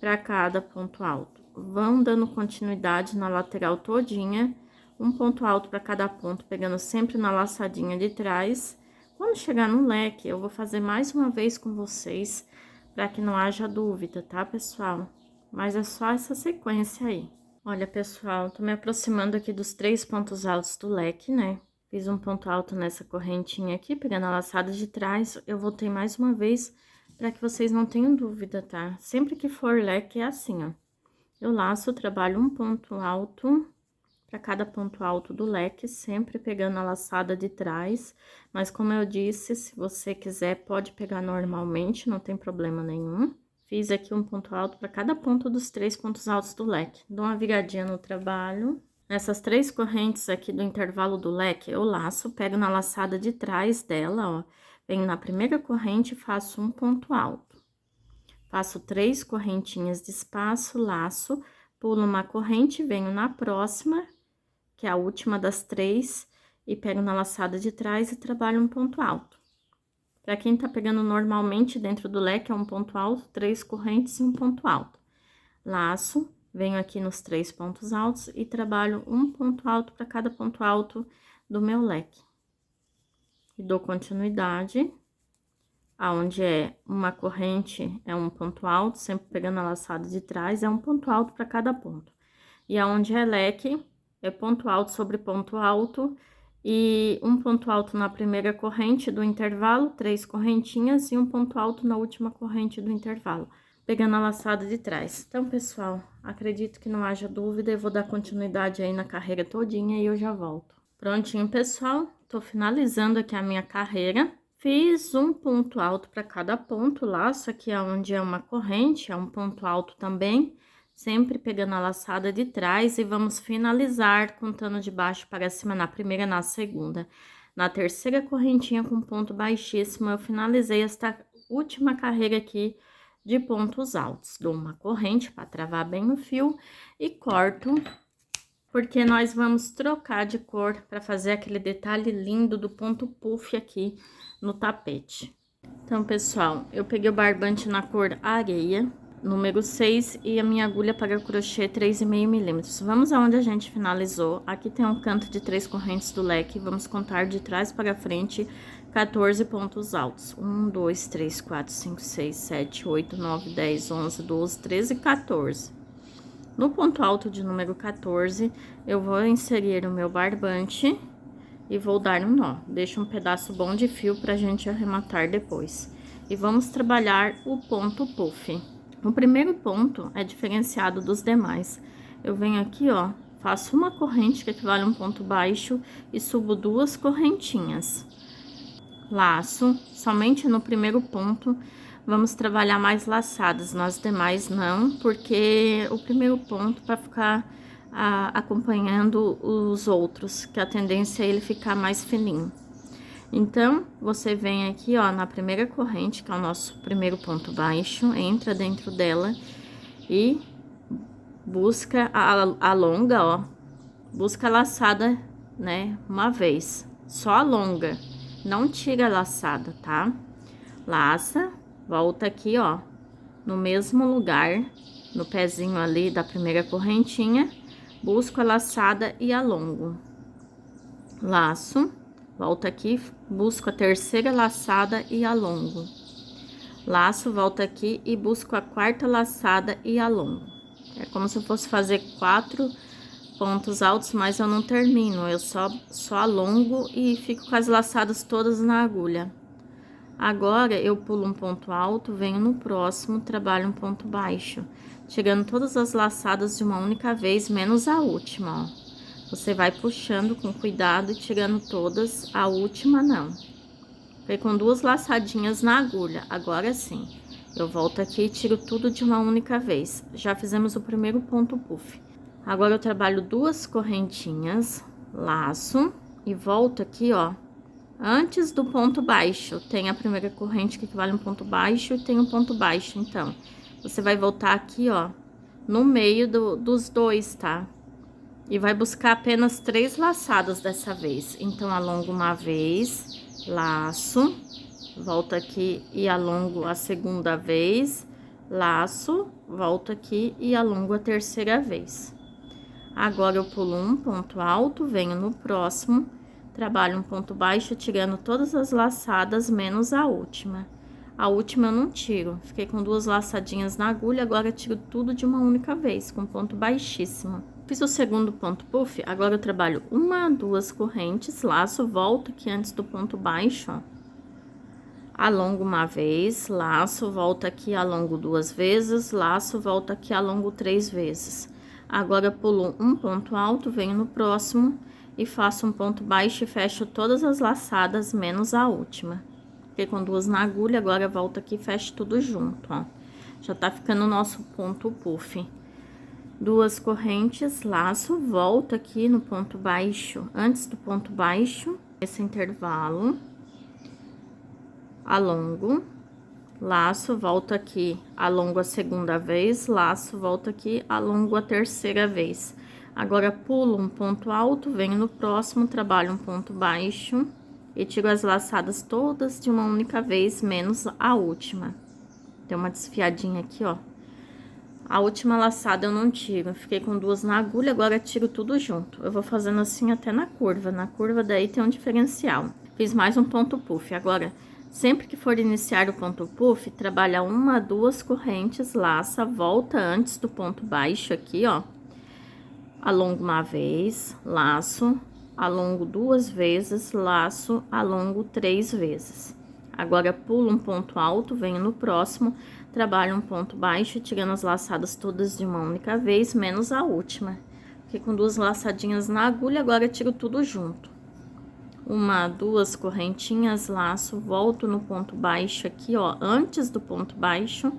para cada ponto alto. Vão dando continuidade na lateral todinha, um ponto alto para cada ponto, pegando sempre na laçadinha de trás. Quando chegar no leque, eu vou fazer mais uma vez com vocês, para que não haja dúvida, tá, pessoal? Mas é só essa sequência aí. Olha, pessoal, tô me aproximando aqui dos 3 pontos altos do leque, né? Fiz um ponto alto nessa correntinha aqui, pegando a laçada de trás. Eu voltei mais uma vez para que vocês não tenham dúvida, tá? Sempre que for leque é assim, ó. Eu laço, trabalho um ponto alto para cada ponto alto do leque, sempre pegando a laçada de trás. Mas como eu disse, se você quiser, pode pegar normalmente, não tem problema nenhum. Fiz aqui um ponto alto para cada ponto dos 3 pontos altos do leque. Dou uma viradinha no trabalho. Nessas 3 correntes aqui do intervalo do leque, eu laço, pego na laçada de trás dela, ó. Venho na primeira corrente e faço um ponto alto. Faço 3 correntinhas de espaço, laço, pulo uma corrente, venho na próxima, que é a última das 3, e pego na laçada de trás e trabalho um ponto alto. Para quem tá pegando normalmente dentro do leque, é um ponto alto, 3 correntes e um ponto alto. Laço, venho aqui nos 3 pontos altos e trabalho um ponto alto para cada ponto alto do meu leque. E dou continuidade, aonde é uma corrente, é um ponto alto, sempre pegando a laçada de trás, é um ponto alto para cada ponto. E aonde é leque, é ponto alto sobre ponto alto, e um ponto alto na primeira corrente do intervalo, 3 correntinhas, e um ponto alto na última corrente do intervalo, pegando a laçada de trás. Então, pessoal, acredito que não haja dúvida, eu vou dar continuidade aí na carreira todinha e eu já volto. Prontinho, pessoal, tô finalizando aqui a minha carreira. Fiz um ponto alto para cada ponto, laço aqui onde é uma corrente, é um ponto alto também, sempre pegando a laçada de trás e vamos finalizar contando de baixo para cima na primeira, na segunda. Na terceira correntinha com ponto baixíssimo, eu finalizei esta última carreira aqui de pontos altos. Dou uma corrente para travar bem o fio e corto, porque nós vamos trocar de cor para fazer aquele detalhe lindo do ponto puff aqui no tapete. Então, pessoal, eu peguei o barbante na cor areia, número 6, e a minha agulha para crochê 3,5 milímetros. Vamos aonde a gente finalizou. Aqui tem um canto de 3 correntes do leque, vamos contar de trás para frente 14 pontos altos. 1, 2, 3, 4, 5, 6, 7, 8, 9, 10, 11, 12, 13 e 14. No ponto alto de número 14, eu vou inserir o meu barbante e vou dar um nó. Deixa um pedaço bom de fio pra gente arrematar depois. E vamos trabalhar o ponto puff. O primeiro ponto é diferenciado dos demais. Eu venho aqui, ó, faço uma corrente que equivale a um ponto baixo e subo 2 correntinhas. Laço, somente no primeiro ponto, vamos trabalhar mais laçadas, nas demais não, porque o primeiro ponto para ficar acompanhando os outros, que a tendência é ele ficar mais fininho. Então, você vem aqui, ó, na primeira corrente, que é o nosso primeiro ponto baixo, entra dentro dela e busca a longa, ó, busca a laçada, né, uma vez, só alonga, não tira a laçada, tá? Laça, volta aqui, ó, no mesmo lugar, no pezinho ali da primeira correntinha, busco a laçada e alongo. Laço, volta aqui, busco a terceira laçada e alongo. Laço, volta aqui e busco a quarta laçada e alongo. É como se eu fosse fazer 4 pontos altos, mas eu não termino, eu só alongo e fico com as laçadas todas na agulha. Agora, eu pulo um ponto alto, venho no próximo, trabalho um ponto baixo, tirando todas as laçadas de uma única vez, menos a última, ó. Você vai puxando com cuidado e tirando todas, a última não. Foi com 2 laçadinhas na agulha, agora sim. Eu volto aqui e tiro tudo de uma única vez. Já fizemos o primeiro ponto puff. Agora, eu trabalho 2 correntinhas, laço, e volto aqui, ó. Antes do ponto baixo, tem a primeira corrente que equivale a um ponto baixo e tem um ponto baixo, então. Você vai voltar aqui, ó, no meio dos dois, tá? E vai buscar apenas 3 laçadas dessa vez. Então, alongo uma vez, laço, volto aqui e alongo a segunda vez, laço, volto aqui e alongo a terceira vez. Agora, eu pulo um ponto alto, venho no próximo, trabalho um ponto baixo, tirando todas as laçadas, menos a última. A última eu não tiro, fiquei com 2 laçadinhas na agulha, agora eu tiro tudo de uma única vez, com ponto baixíssimo. Fiz o segundo ponto puff, agora eu trabalho 1, 2 correntes, laço, volto aqui antes do ponto baixo, ó. Alongo uma vez, laço, volto aqui, alongo 2 vezes, laço, volto aqui, alongo 3 vezes. Agora, eu pulo um ponto alto, venho no próximo e faço um ponto baixo e fecho todas as laçadas, menos a última. Fiquei com 2 na agulha, agora eu volto aqui e fecho tudo junto, ó. Já tá ficando o nosso ponto puff. 2 correntes, laço, volto aqui no ponto baixo, antes do ponto baixo, esse intervalo. Alongo, laço, volto aqui, alongo a segunda vez, laço, volto aqui, alongo a terceira vez. Agora, pulo um ponto alto, venho no próximo, trabalho um ponto baixo e tiro as laçadas todas de uma única vez, menos a última. Tem uma desfiadinha aqui, ó. A última laçada eu não tiro, fiquei com 2 na agulha, agora tiro tudo junto. Eu vou fazendo assim até na curva daí tem um diferencial. Fiz mais um ponto puff, agora Sempre que for iniciar o ponto puff, trabalha uma, duas correntes, laça, volta antes do ponto baixo aqui, ó. Alongo uma vez, laço, alongo duas vezes, laço, alongo 3 vezes. Agora, pulo um ponto alto, venho no próximo, trabalho um ponto baixo, tirando as laçadas todas de uma única vez, menos a última. Fiquei com 2 laçadinhas na agulha, agora tiro tudo junto. Uma, duas correntinhas, laço, volto no ponto baixo aqui, ó, antes do ponto baixo,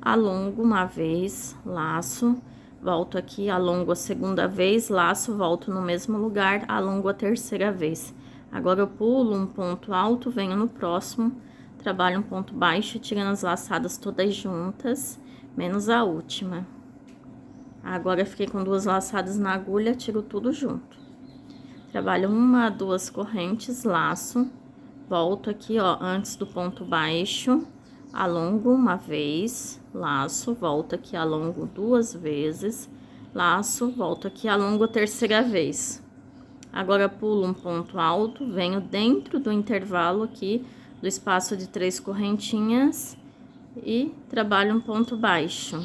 alongo uma vez, laço, volto aqui, alongo a segunda vez, laço, volto no mesmo lugar, alongo a terceira vez. Agora, eu pulo um ponto alto, venho no próximo, trabalho um ponto baixo, tirando as laçadas todas juntas, menos a última. Agora, eu fiquei com 2 laçadas na agulha, tiro tudo junto. Trabalho uma, duas correntes, laço, volto aqui, ó, antes do ponto baixo, alongo uma vez, laço, volto aqui, alongo 2 vezes, laço, volto aqui, alongo a terceira vez. Agora, pulo um ponto alto, venho dentro do intervalo aqui, do espaço de 3 correntinhas e trabalho um ponto baixo.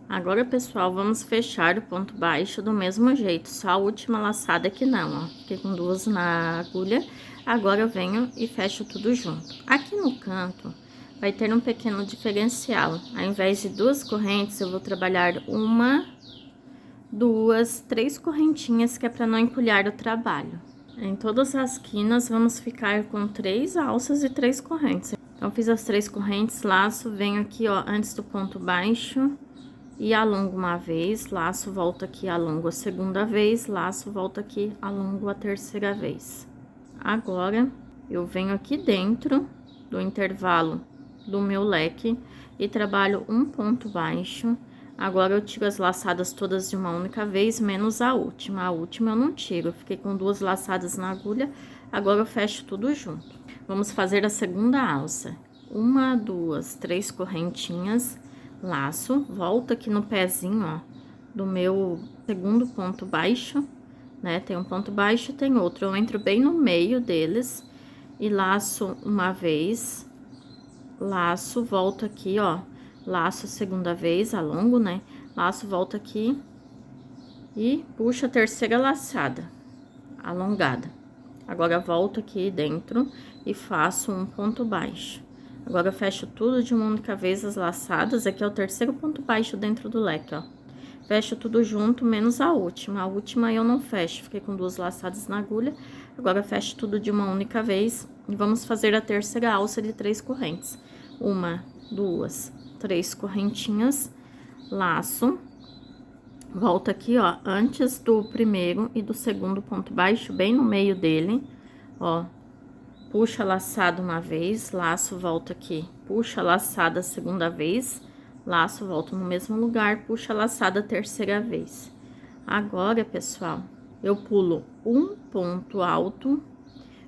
Agora, pessoal, vamos fechar o ponto baixo do mesmo jeito, só a última laçada que não, ó. Fiquei com 2 na agulha, agora eu venho e fecho tudo junto. Aqui no canto, vai ter um pequeno diferencial. Ao invés de 2 correntes, eu vou trabalhar uma, duas, 3 correntinhas, que é para não empulhar o trabalho. Em todas as quinas, vamos ficar com 3 alças e 3 correntes. Então, fiz as 3 correntes, laço, venho aqui, ó, antes do ponto baixo e alongo uma vez, laço, volto aqui, alongo a segunda vez, laço, volto aqui, alongo a terceira vez. Agora, eu venho aqui dentro do intervalo do meu leque e trabalho um ponto baixo. Agora, eu tiro as laçadas todas de uma única vez, menos a última. A última eu não tiro, eu fiquei com 2 laçadas na agulha, agora eu fecho tudo junto. Vamos fazer a segunda alça. Uma, duas, 3 correntinhas, laço, volto aqui no pezinho, ó, do meu segundo ponto baixo, né? Tem um ponto baixo e tem outro. Eu entro bem no meio deles e laço uma vez, laço, volto aqui, ó, laço a segunda vez, alongo, né? Laço, volto aqui e puxo a terceira laçada alongada. Agora, volto aqui dentro e faço um ponto baixo. Agora, eu fecho tudo de uma única vez as laçadas. Aqui é o terceiro ponto baixo dentro do leque, ó. Fecho tudo junto, menos a última. A última eu não fecho, fiquei com 2 laçadas na agulha. Agora, fecho tudo de uma única vez. E vamos fazer a terceira alça de 3 correntes. Uma, duas, 3 correntinhas, laço. Volto aqui, ó, antes do primeiro e do segundo ponto baixo, bem no meio dele, ó. Puxa a laçada uma vez, laço, volto aqui, puxa a laçada a segunda vez, laço, volto no mesmo lugar, puxa a laçada a terceira vez. Agora, pessoal, eu pulo um ponto alto,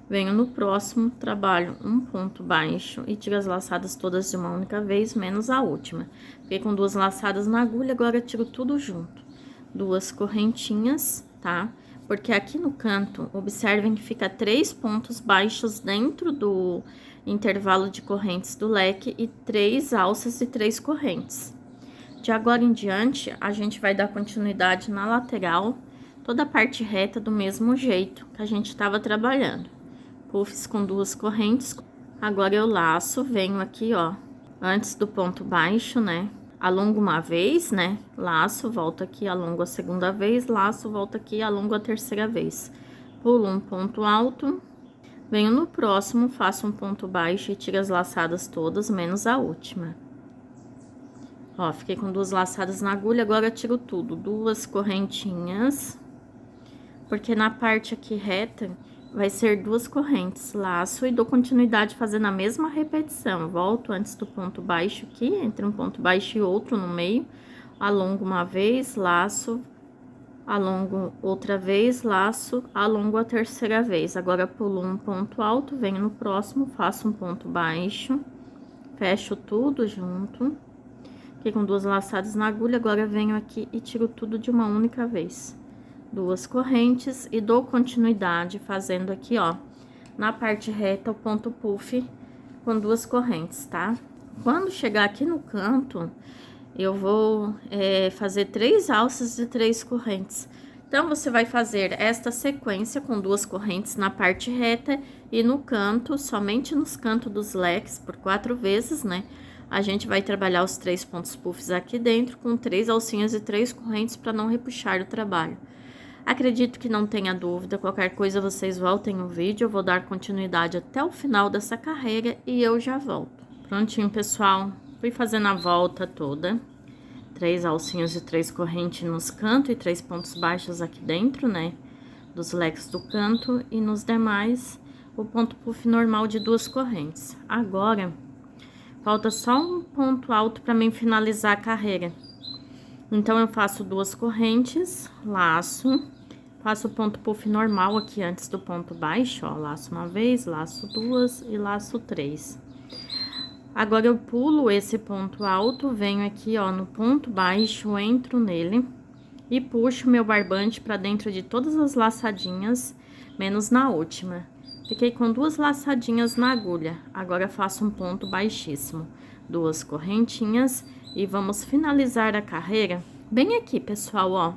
venho no próximo, trabalho um ponto baixo e tiro as laçadas todas de uma única vez, menos a última. Fiquei com 2 laçadas na agulha, agora eu tiro tudo junto. 2 correntinhas, tá? Porque aqui no canto, observem que fica 3 pontos baixos dentro do intervalo de correntes do leque e 3 alças e 3 correntes. De agora em diante, a gente vai dar continuidade na lateral, toda a parte reta do mesmo jeito que a gente estava trabalhando. Puffs com 2 correntes. Agora, eu laço, venho aqui, ó, antes do ponto baixo, né? Alongo uma vez, né? Laço, volto aqui, alongo a segunda vez, laço, volto aqui, alongo a terceira vez. Pulo um ponto alto, venho no próximo, faço um ponto baixo e tiro as laçadas todas, menos a última. Ó, fiquei com 2 laçadas na agulha, agora eu tiro tudo. 2 correntinhas, porque na parte aqui reta vai ser 2 correntes, laço e dou continuidade fazendo a mesma repetição. Volto antes do ponto baixo aqui, entre um ponto baixo e outro no meio, alongo uma vez, laço, alongo outra vez, laço, alongo a terceira vez. Agora, pulo um ponto alto, venho no próximo, faço um ponto baixo, fecho tudo junto. Fiquei com 2 laçadas na agulha, agora venho aqui e tiro tudo de uma única vez. 2 correntes e dou continuidade fazendo aqui, ó, na parte reta o ponto puff com 2 correntes, tá? Quando chegar aqui no canto, eu vou fazer 3 alças de 3 correntes. Então, você vai fazer esta sequência com 2 correntes na parte reta e no canto, somente nos cantos dos leques, por 4 vezes, né? A gente vai trabalhar os 3 pontos puffs aqui dentro com 3 alcinhas e 3 correntes para não repuxar o trabalho. Acredito que não tenha dúvida, qualquer coisa vocês voltem no vídeo, eu vou dar continuidade até o final dessa carreira e eu já volto. Prontinho, pessoal, fui fazendo a volta toda. 3 alcinhas e 3 correntes nos cantos e 3 pontos baixos aqui dentro, né? Dos leques do canto e nos demais, o ponto puff normal de 2 correntes. Agora, falta só um ponto alto para mim finalizar a carreira. Então, eu faço 2 correntes, laço, faço o ponto puff normal aqui antes do ponto baixo, ó. Laço uma vez, laço 2 e laço 3. Agora, eu pulo esse ponto alto, venho aqui, ó, no ponto baixo, entro nele e puxo meu barbante pra dentro de todas as laçadinhas, menos na última. Fiquei com 2 laçadinhas na agulha. Agora, faço um ponto baixíssimo, 2 correntinhas e vamos finalizar a carreira bem aqui, pessoal, ó.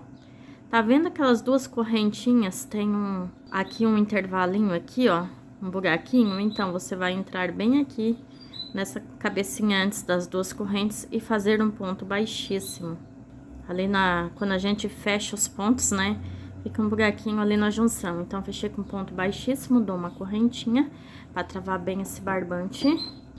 Tá vendo aquelas 2 correntinhas? Tem aqui um intervalinho aqui, ó, um buraquinho. Então, você vai entrar bem aqui nessa cabecinha antes das 2 correntes e fazer um ponto baixíssimo. Ali quando a gente fecha os pontos, né, fica um buraquinho ali na junção. Então, fechei com ponto baixíssimo, dou uma correntinha para travar bem esse barbante.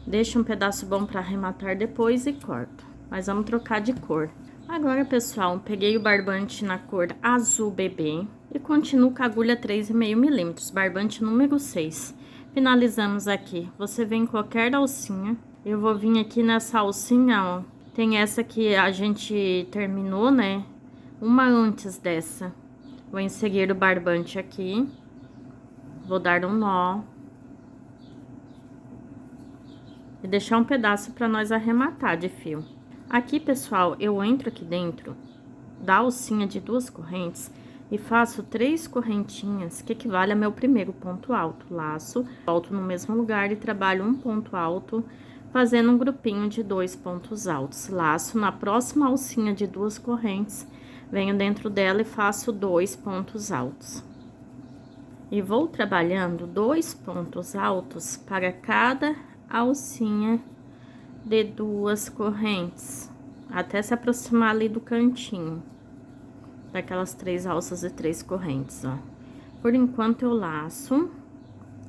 Deixo um pedaço bom para arrematar depois e corto. Mas vamos trocar de cor. Agora, pessoal, peguei o barbante na cor azul bebê e continuo com a agulha 3,5 milímetros, barbante número 6. Finalizamos aqui. Você vem em qualquer alcinha. Eu vou vir aqui nessa alcinha, ó. Tem essa que a gente terminou, né? Uma antes dessa. Vou inserir o barbante aqui. Vou dar um nó. E deixar um pedaço para nós arrematar de fio. Aqui, pessoal, eu entro aqui dentro da alcinha de 2 correntes e faço 3 correntinhas, que equivale ao meu primeiro ponto alto. Laço, volto no mesmo lugar e trabalho um ponto alto, fazendo um grupinho de 2 pontos altos. Laço na próxima alcinha de 2 correntes, venho dentro dela e faço 2 pontos altos. E vou trabalhando 2 pontos altos para cada alcinha de 2 correntes, até se aproximar ali do cantinho daquelas 3 alças e 3 correntes, ó. Por enquanto, eu laço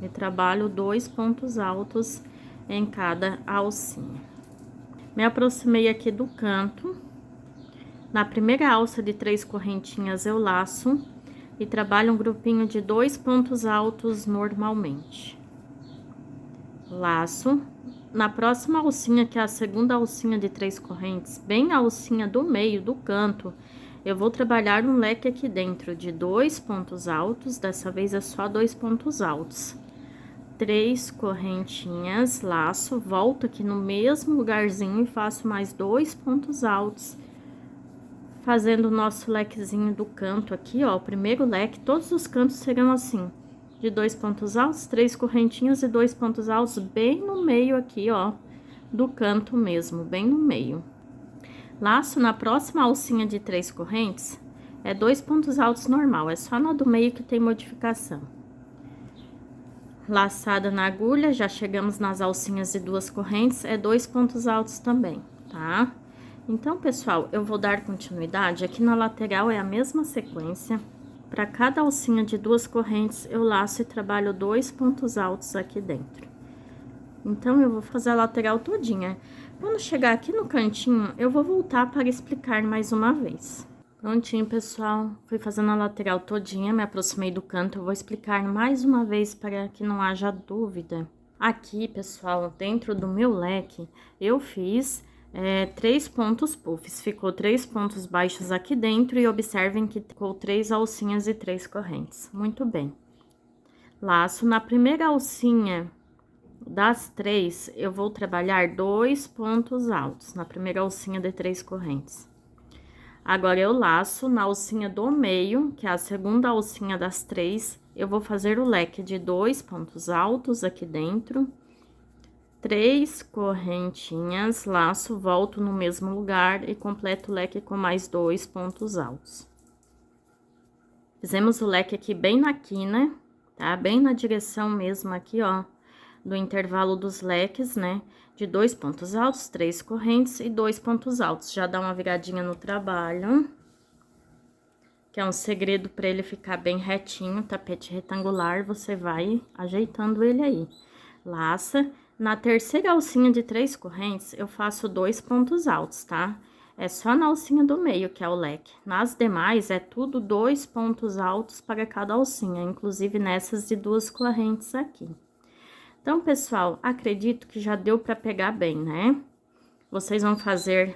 e trabalho 2 pontos altos em cada alcinha. Me aproximei aqui do canto. Na primeira alça de 3 correntinhas, eu laço e trabalho um grupinho de 2 pontos altos normalmente. Laço. Na próxima alcinha, que é a segunda alcinha de 3 correntes, bem a alcinha do meio do canto, eu vou trabalhar um leque aqui dentro de 2 pontos altos, dessa vez é só 2 pontos altos. 3 correntinhas, laço, volto aqui no mesmo lugarzinho e faço mais 2 pontos altos, fazendo o nosso lequezinho do canto aqui, ó, o primeiro leque, todos os cantos serão assim, de 2 pontos altos, 3 correntinhas e 2 pontos altos bem no meio aqui, ó, do canto mesmo, bem no meio. Laço na próxima alcinha de 3 correntes, é 2 pontos altos normal, é só na do meio que tem modificação. Laçada na agulha, já chegamos nas alcinhas de 2 correntes, é 2 pontos altos também, tá? Então, pessoal, eu vou dar continuidade, aqui na lateral é a mesma sequência. Para cada alcinha de 2 correntes, eu laço e trabalho 2 pontos altos aqui dentro. Então, eu vou fazer a lateral todinha. Quando chegar aqui no cantinho, eu vou voltar para explicar mais uma vez. Prontinho, pessoal. Fui fazendo a lateral todinha, me aproximei do canto. Eu vou explicar mais uma vez para que não haja dúvida. Aqui, pessoal, dentro do meu leque, eu fiz 3 pontos puffs, ficou 3 pontos baixos aqui dentro e observem que ficou 3 alcinhas e 3 correntes. Muito bem. Laço na primeira alcinha das 3, eu vou trabalhar 2 pontos altos na primeira alcinha de 3 correntes. Agora, eu laço na alcinha do meio, que é a segunda alcinha das 3, eu vou fazer o leque de 2 pontos altos aqui dentro, 3 correntinhas, laço, volto no mesmo lugar e completo o leque com mais 2 pontos altos. Fizemos o leque aqui bem na quina, tá? Bem na direção mesmo aqui, ó, do intervalo dos leques, né? De 2 pontos altos, 3 correntes e 2 pontos altos. Já dá uma viradinha no trabalho, que é um segredo para ele ficar bem retinho, tapete retangular, você vai ajeitando ele aí. Laça. Na terceira alcinha de 3 correntes, eu faço 2 pontos altos, tá? É só na alcinha do meio, que é o leque. Nas demais, é tudo 2 pontos altos para cada alcinha, inclusive nessas de 2 correntes aqui. Então, pessoal, acredito que já deu para pegar bem, né? Vocês vão fazer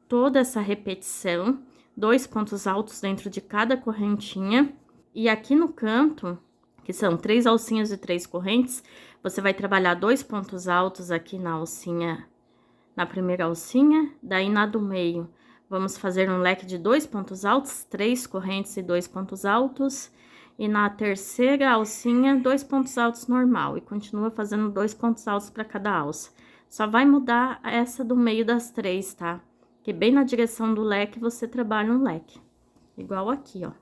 toda essa repetição, 2 pontos altos dentro de cada correntinha. E aqui no canto, que são 3 alcinhas de 3 correntes, você vai trabalhar 2 pontos altos aqui na alcinha, na primeira alcinha, daí na do meio, vamos fazer um leque de 2 pontos altos, 3 correntes e 2 pontos altos, e na terceira alcinha, 2 pontos altos normal, e continua fazendo 2 pontos altos para cada alça. Só vai mudar essa do meio das 3, tá? Que bem na direção do leque, você trabalha um leque, igual aqui, ó.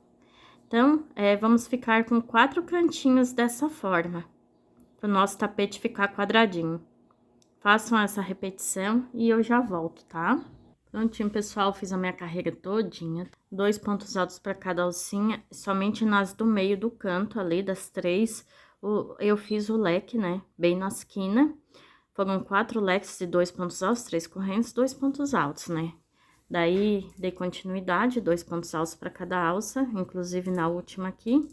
Então, vamos ficar com 4 cantinhos dessa forma, para o nosso tapete ficar quadradinho. Façam essa repetição e eu já volto, tá? Prontinho, pessoal, fiz a minha carreira todinha. 2 pontos altos para cada alcinha, somente nas do meio do canto ali, das 3, eu fiz o leque, né? Bem na esquina. Foram 4 leques de 2 pontos altos, 3 correntes, 2 pontos altos, né? Daí, dei continuidade, 2 pontos altos para cada alça, inclusive na última aqui.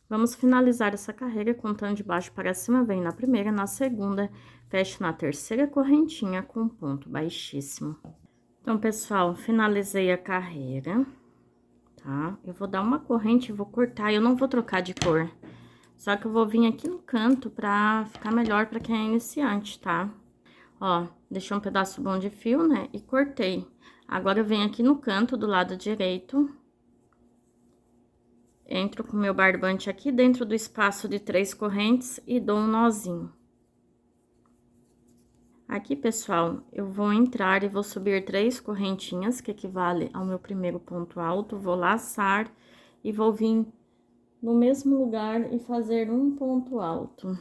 Vamos finalizar essa carreira contando de baixo para cima, vem na primeira, na segunda, fecho na terceira correntinha com ponto baixíssimo. Então, pessoal, finalizei a carreira, tá? Eu vou dar uma corrente e vou cortar, eu não vou trocar de cor. Só que eu vou vir aqui no canto pra ficar melhor pra quem é iniciante, tá? Ó, deixei um pedaço bom de fio, né? E cortei. Agora, eu venho aqui no canto do lado direito. Entro com o meu barbante aqui dentro do espaço de 3 correntes e dou um nozinho. Aqui, pessoal, eu vou entrar e vou subir 3 correntinhas, que equivale ao meu primeiro ponto alto. Vou laçar e vou vir no mesmo lugar e fazer um ponto alto.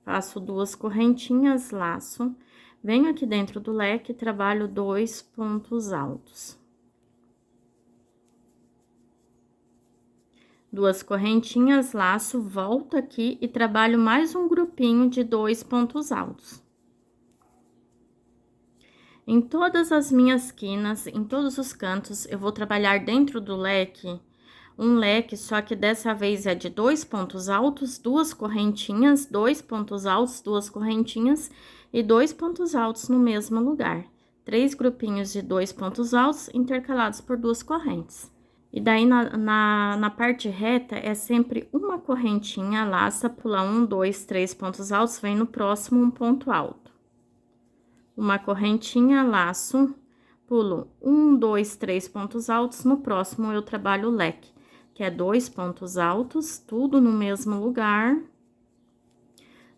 Faço 2 correntinhas, laço, venho aqui dentro do leque e trabalho 2 pontos altos. 2 correntinhas, laço, volto aqui e trabalho mais um grupinho de 2 pontos altos. Em todas as minhas quinas, em todos os cantos, eu vou trabalhar dentro do leque, um leque, só que dessa vez é de 2 pontos altos, 2 correntinhas, 2 pontos altos, 2 correntinhas e 2 pontos altos no mesmo lugar. 3 grupinhos de 2 pontos altos intercalados por 2 correntes. E daí, na parte reta, é sempre uma correntinha, laça, pula 1, 2, 3 pontos altos, vem no próximo um ponto alto. Uma correntinha, laço, pulo 1, 2, 3 pontos altos, no próximo eu trabalho o leque, que é 2 pontos altos, tudo no mesmo lugar.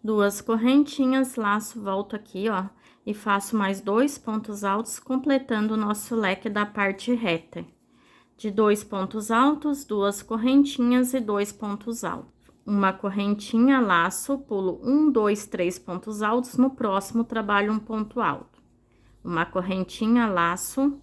2 correntinhas, laço, volto aqui, ó, e faço mais 2 pontos altos, completando o nosso leque da parte reta. De 2 pontos altos, 2 correntinhas e 2 pontos altos. Uma correntinha, laço, pulo 1, 2, 3 pontos altos, no próximo trabalho um ponto alto. Uma correntinha, laço,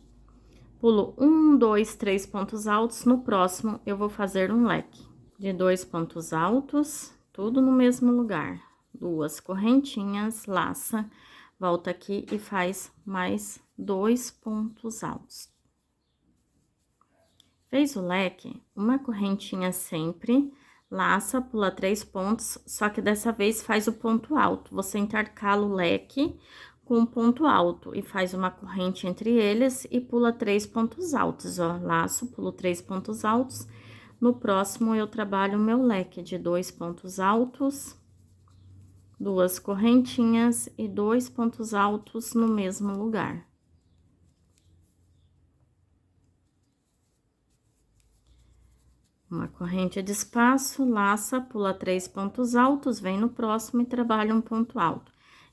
pulo 1, 2, 3 pontos altos, no próximo eu vou fazer um leque de 2 pontos altos, tudo no mesmo lugar. 2 correntinhas, laça, volta aqui e faz mais 2 pontos altos. Fez o leque, uma correntinha sempre, laça, pula 3 pontos, só que dessa vez faz o ponto alto. Você intercala o leque com um ponto alto e faz uma corrente entre eles e pula 3 pontos altos, ó. Laço, pulo 3 pontos altos. No próximo, eu trabalho o meu leque de 2 pontos altos, 2 correntinhas e 2 pontos altos no mesmo lugar. Uma corrente de espaço, laça, pula 3 pontos altos, vem no próximo e trabalha um ponto alto.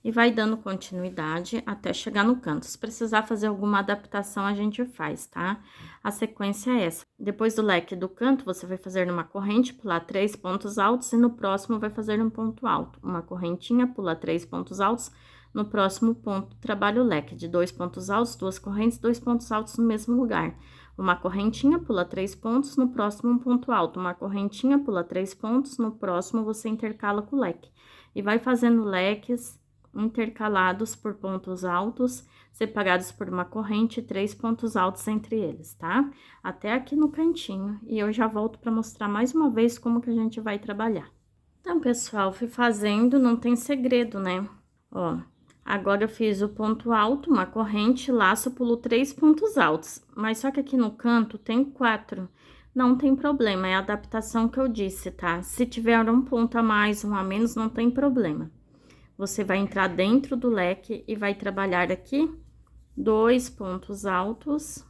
e vai dando continuidade até chegar no canto. Se precisar fazer alguma adaptação, a gente faz, tá? A sequência é essa. Depois do leque do canto, você vai fazer numa corrente, pular 3 pontos altos e no próximo vai fazer um ponto alto. Uma correntinha, pula 3 pontos altos, no próximo ponto, trabalha o leque de 2 pontos altos, 2 correntes, 2 pontos altos no mesmo lugar. Uma correntinha, pula 3 pontos, no próximo um ponto alto. Uma correntinha, pula 3 pontos, no próximo você intercala com o leque. E vai fazendo leques intercalados por pontos altos, separados por uma corrente e 3 pontos altos entre eles, tá? Até aqui no cantinho. E eu já volto para mostrar mais uma vez como que a gente vai trabalhar. Então, pessoal, fui fazendo, não tem segredo, né? Ó, agora eu fiz o ponto alto, uma corrente, laço, pulo 3 pontos altos. Mas só que aqui no canto tem 4. Não tem problema, é a adaptação que eu disse, tá? Se tiver um ponto a mais, um a menos, não tem problema. Você vai entrar dentro do leque e vai trabalhar aqui 2 pontos altos,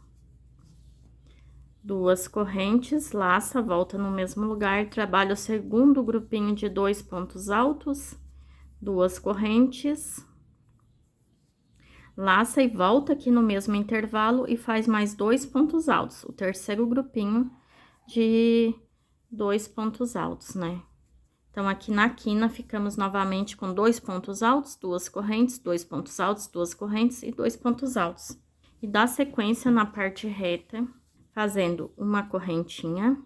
2 correntes, laça, volta no mesmo lugar, trabalha o segundo grupinho de 2 pontos altos, 2 correntes, laça e volta aqui no mesmo intervalo e faz mais 2 pontos altos, o terceiro grupinho de 2 pontos altos, né? Então, aqui na quina, ficamos novamente com 2 pontos altos, 2 correntes, 2 pontos altos, 2 correntes e 2 pontos altos. E dá sequência na parte reta, fazendo uma correntinha,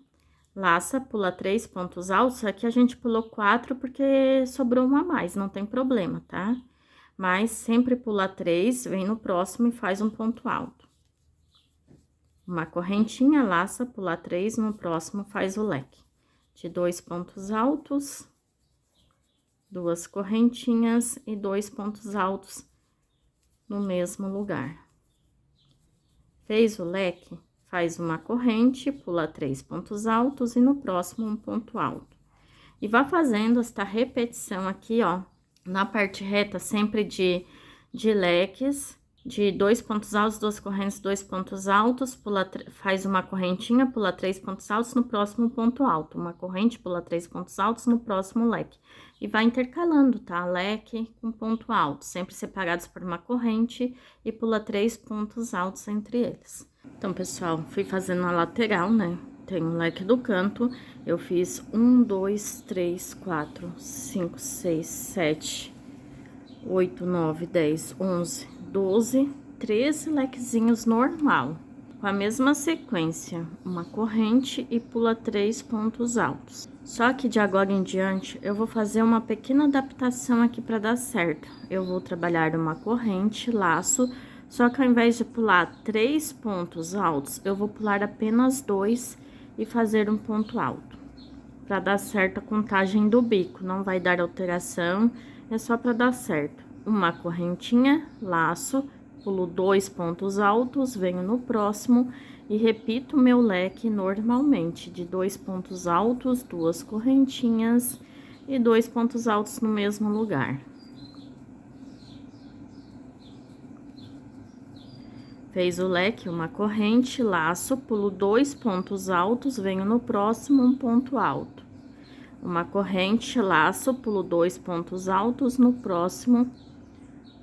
laça, pula 3 pontos altos. Aqui a gente pulou 4 porque sobrou um a mais, não tem problema, tá? Mas sempre pula 3, vem no próximo e faz um ponto alto. Uma correntinha, laça, pula 3, no próximo faz o leque de 2 pontos altos, 2 correntinhas e 2 pontos altos no mesmo lugar. Fez o leque, faz uma corrente, pula 3 pontos altos e no próximo um ponto alto. E vá fazendo esta repetição aqui, ó, na parte reta, sempre de leques, de 2 pontos altos, 2 correntes, 2 pontos altos, faz uma correntinha, pula 3 pontos altos, no próximo ponto alto. Uma corrente, pula 3 pontos altos, no próximo leque. E vai intercalando, tá? Leque com ponto alto, sempre separados por uma corrente e pula 3 pontos altos entre eles. Então, pessoal, fui fazendo a lateral, né? Tem o leque do canto, eu fiz 1, 2, 3, 4, 5, 6, 7, 8, 9, 10, 11, 12, 13 lequezinhos normal, com a mesma sequência, uma corrente e pula 3 pontos altos. Só que de agora em diante, eu vou fazer uma pequena adaptação aqui para dar certo. Eu vou trabalhar uma corrente, laço, só que ao invés de pular 3 pontos altos, eu vou pular apenas 2 e fazer um ponto alto. Para dar certo a contagem do bico, não vai dar alteração, é só para dar certo. Uma correntinha, laço, pulo 2 pontos altos, venho no próximo e repito meu leque normalmente, de 2 pontos altos, 2 correntinhas e 2 pontos altos no mesmo lugar. Fez o leque, uma corrente, laço, pulo 2 pontos altos, venho no próximo um ponto alto. Uma corrente, laço, pulo 2 pontos altos, no próximo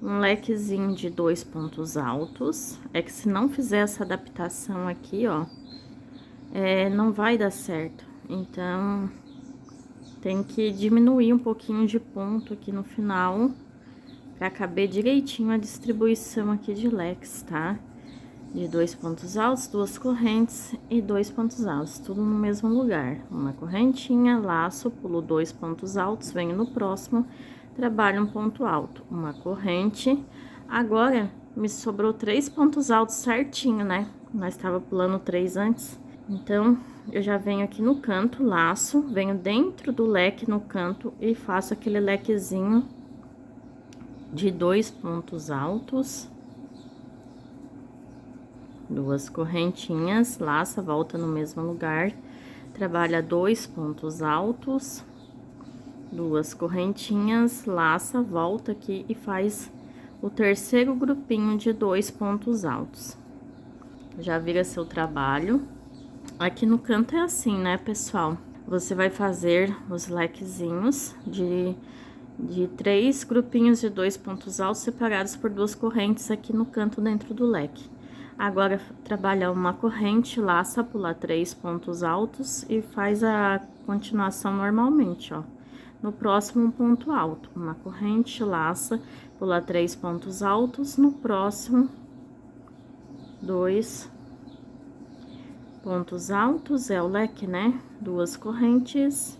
um lequezinho de 2 pontos altos. É que se não fizer essa adaptação aqui, ó, não vai dar certo. Então, tem que diminuir um pouquinho de ponto aqui no final, pra caber direitinho a distribuição aqui de leques, tá? De 2 pontos altos, 2 correntes e 2 pontos altos, tudo no mesmo lugar. Uma correntinha, laço, pulo 2 pontos altos, venho no próximo, trabalho um ponto alto, uma corrente. Agora, me sobrou 3 pontos altos certinho, né? Nós estava pulando 3 antes. Então, eu já venho aqui no canto, laço, venho dentro do leque no canto e faço aquele lequezinho de 2 pontos altos. 2 correntinhas, laça, volta no mesmo lugar, trabalha 2 pontos altos, 2 correntinhas, laça, volta aqui e faz o terceiro grupinho de 2 pontos altos. Já vira seu trabalho. Aqui no canto é assim, né, pessoal? Você vai fazer os lequezinhos de de 3 grupinhos de 2 pontos altos separados por 2 correntes aqui no canto dentro do leque. Agora, trabalhar uma corrente, laça, pula 3 pontos altos e faz a continuação normalmente, ó. No próximo, um ponto alto, uma corrente, laça, pula 3 pontos altos, no próximo, 2 pontos altos, é o leque, né? 2 correntes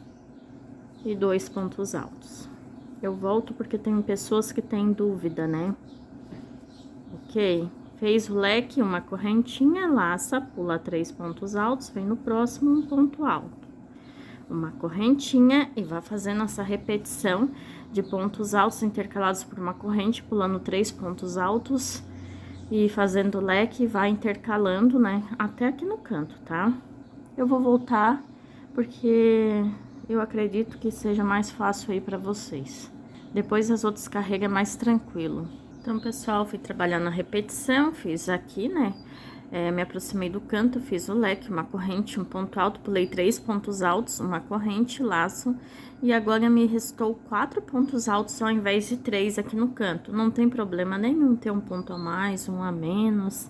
e 2 pontos altos. Eu volto porque tem pessoas que têm dúvida, né? Ok? Fez o leque, uma correntinha, laça, pula 3 pontos altos, vem no próximo um ponto alto. Uma correntinha e vai fazendo essa repetição de pontos altos intercalados por uma corrente, pulando 3 pontos altos e fazendo leque, vai intercalando, né? Até aqui no canto, tá? Eu vou voltar porque eu acredito que seja mais fácil aí pra vocês. Depois as outras carregas é mais tranquilo. Então, pessoal, fui trabalhar na repetição, fiz aqui, né? Me aproximei do canto, fiz o leque, uma corrente, um ponto alto, pulei 3 pontos altos, uma corrente, laço. E agora me restou 4 pontos altos ao invés de 3 aqui no canto. Não tem problema nenhum ter um ponto a mais, um a menos.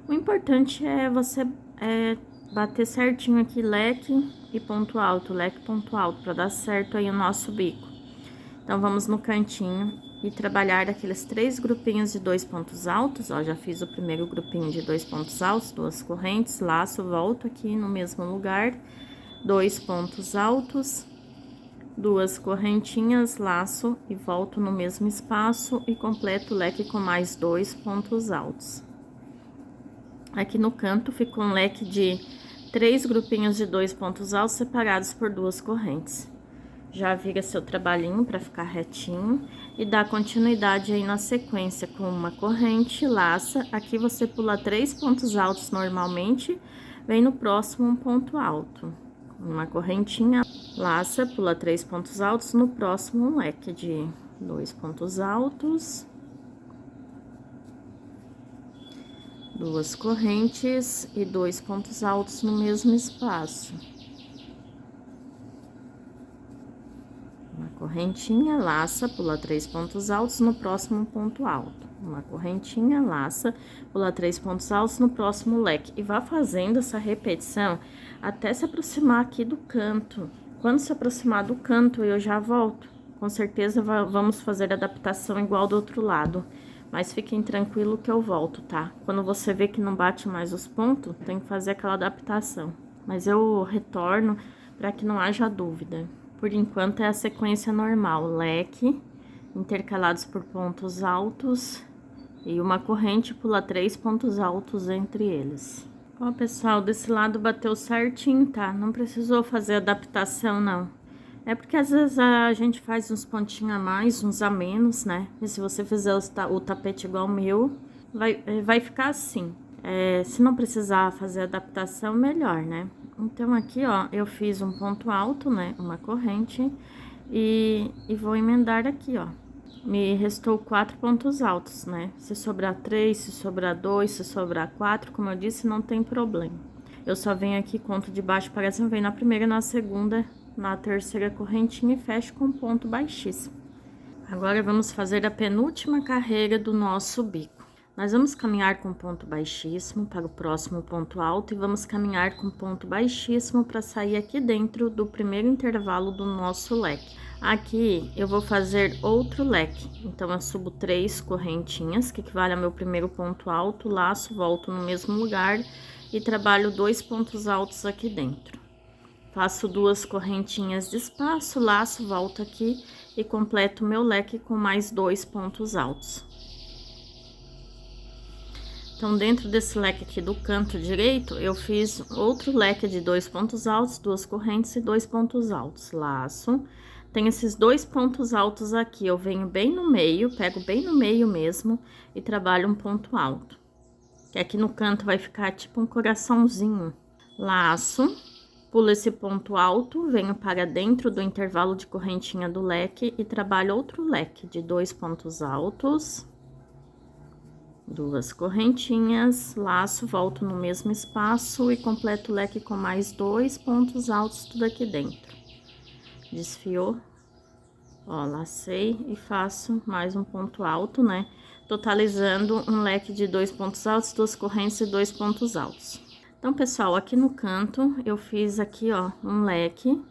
O importante é você bater certinho aqui leque e ponto alto, para dar certo aí o nosso bico. Então, vamos no cantinho e trabalhar aqueles 3 grupinhos de 2 pontos altos, ó, já fiz o primeiro grupinho de 2 pontos altos, 2 correntes, laço, volto aqui no mesmo lugar, 2 pontos altos, 2 correntinhas, laço e volto no mesmo espaço e completo o leque com mais 2 pontos altos. Aqui no canto ficou um leque de 3 grupinhos de 2 pontos altos separados por 2 correntes. Já vira seu trabalhinho para ficar retinho e dá continuidade aí na sequência com uma corrente, laça. Aqui você pula 3 pontos altos normalmente, vem no próximo um ponto alto. Uma correntinha, laça, pula 3 pontos altos, no próximo um leque de 2 pontos altos. 2 correntes e 2 pontos altos no mesmo espaço. Uma correntinha, laça, pula 3 pontos altos, no próximo ponto alto. Uma correntinha, laça, pula 3 pontos altos, no próximo leque. E vá fazendo essa repetição até se aproximar aqui do canto. Quando se aproximar do canto, eu já volto. Com certeza, vamos fazer a adaptação igual do outro lado. Mas fiquem tranquilo que eu volto, tá? Quando você vê que não bate mais os pontos, tem que fazer aquela adaptação. Mas eu retorno para que não haja dúvida. Por enquanto, é a sequência normal, leque, intercalados por pontos altos, e uma corrente pula 3 pontos altos entre eles. Ó, pessoal, desse lado bateu certinho, tá? Não precisou fazer adaptação, não. É porque às vezes a gente faz uns pontinhos a mais, uns a menos, né? E se você fizer o tapete igual o meu, vai ficar assim. Se não precisar fazer adaptação, melhor, né? Então, aqui, ó, eu fiz um ponto alto, né? Uma corrente e vou emendar aqui, ó. Me restou 4 pontos altos, né? Se sobrar 3, se sobrar 2, se sobrar 4, como eu disse, não tem problema. Eu só venho aqui, conto de baixo para cima, venho na primeira, na segunda, na terceira correntinha e fecho com ponto baixíssimo. Agora, vamos fazer a penúltima carreira do nosso bico. Nós vamos caminhar com ponto baixíssimo para o próximo ponto alto e vamos caminhar com ponto baixíssimo para sair aqui dentro do primeiro intervalo do nosso leque. Aqui eu vou fazer outro leque, então eu subo 3 correntinhas, que equivale ao meu primeiro ponto alto, laço, volto no mesmo lugar e trabalho 2 pontos altos aqui dentro. Faço 2 correntinhas de espaço, laço, volto aqui e completo o meu leque com mais 2 pontos altos. Então, dentro desse leque aqui do canto direito, eu fiz outro leque de 2 pontos altos, 2 correntes e 2 pontos altos. Laço. Tem esses 2 pontos altos aqui, eu venho bem no meio, pego bem no meio mesmo e trabalho um ponto alto. Que aqui no canto vai ficar tipo um coraçãozinho. Laço. Pulo esse ponto alto, venho para dentro do intervalo de correntinha do leque e trabalho outro leque de 2 pontos altos. 2 correntinhas, laço, volto no mesmo espaço e completo o leque com mais 2 pontos altos tudo aqui dentro. Desfiou, Ó, lacei e faço mais um ponto alto, né? Totalizando um leque de 2 pontos altos, 2 correntes e 2 pontos altos. Então, pessoal, aqui no canto, eu fiz aqui, ó, um leque.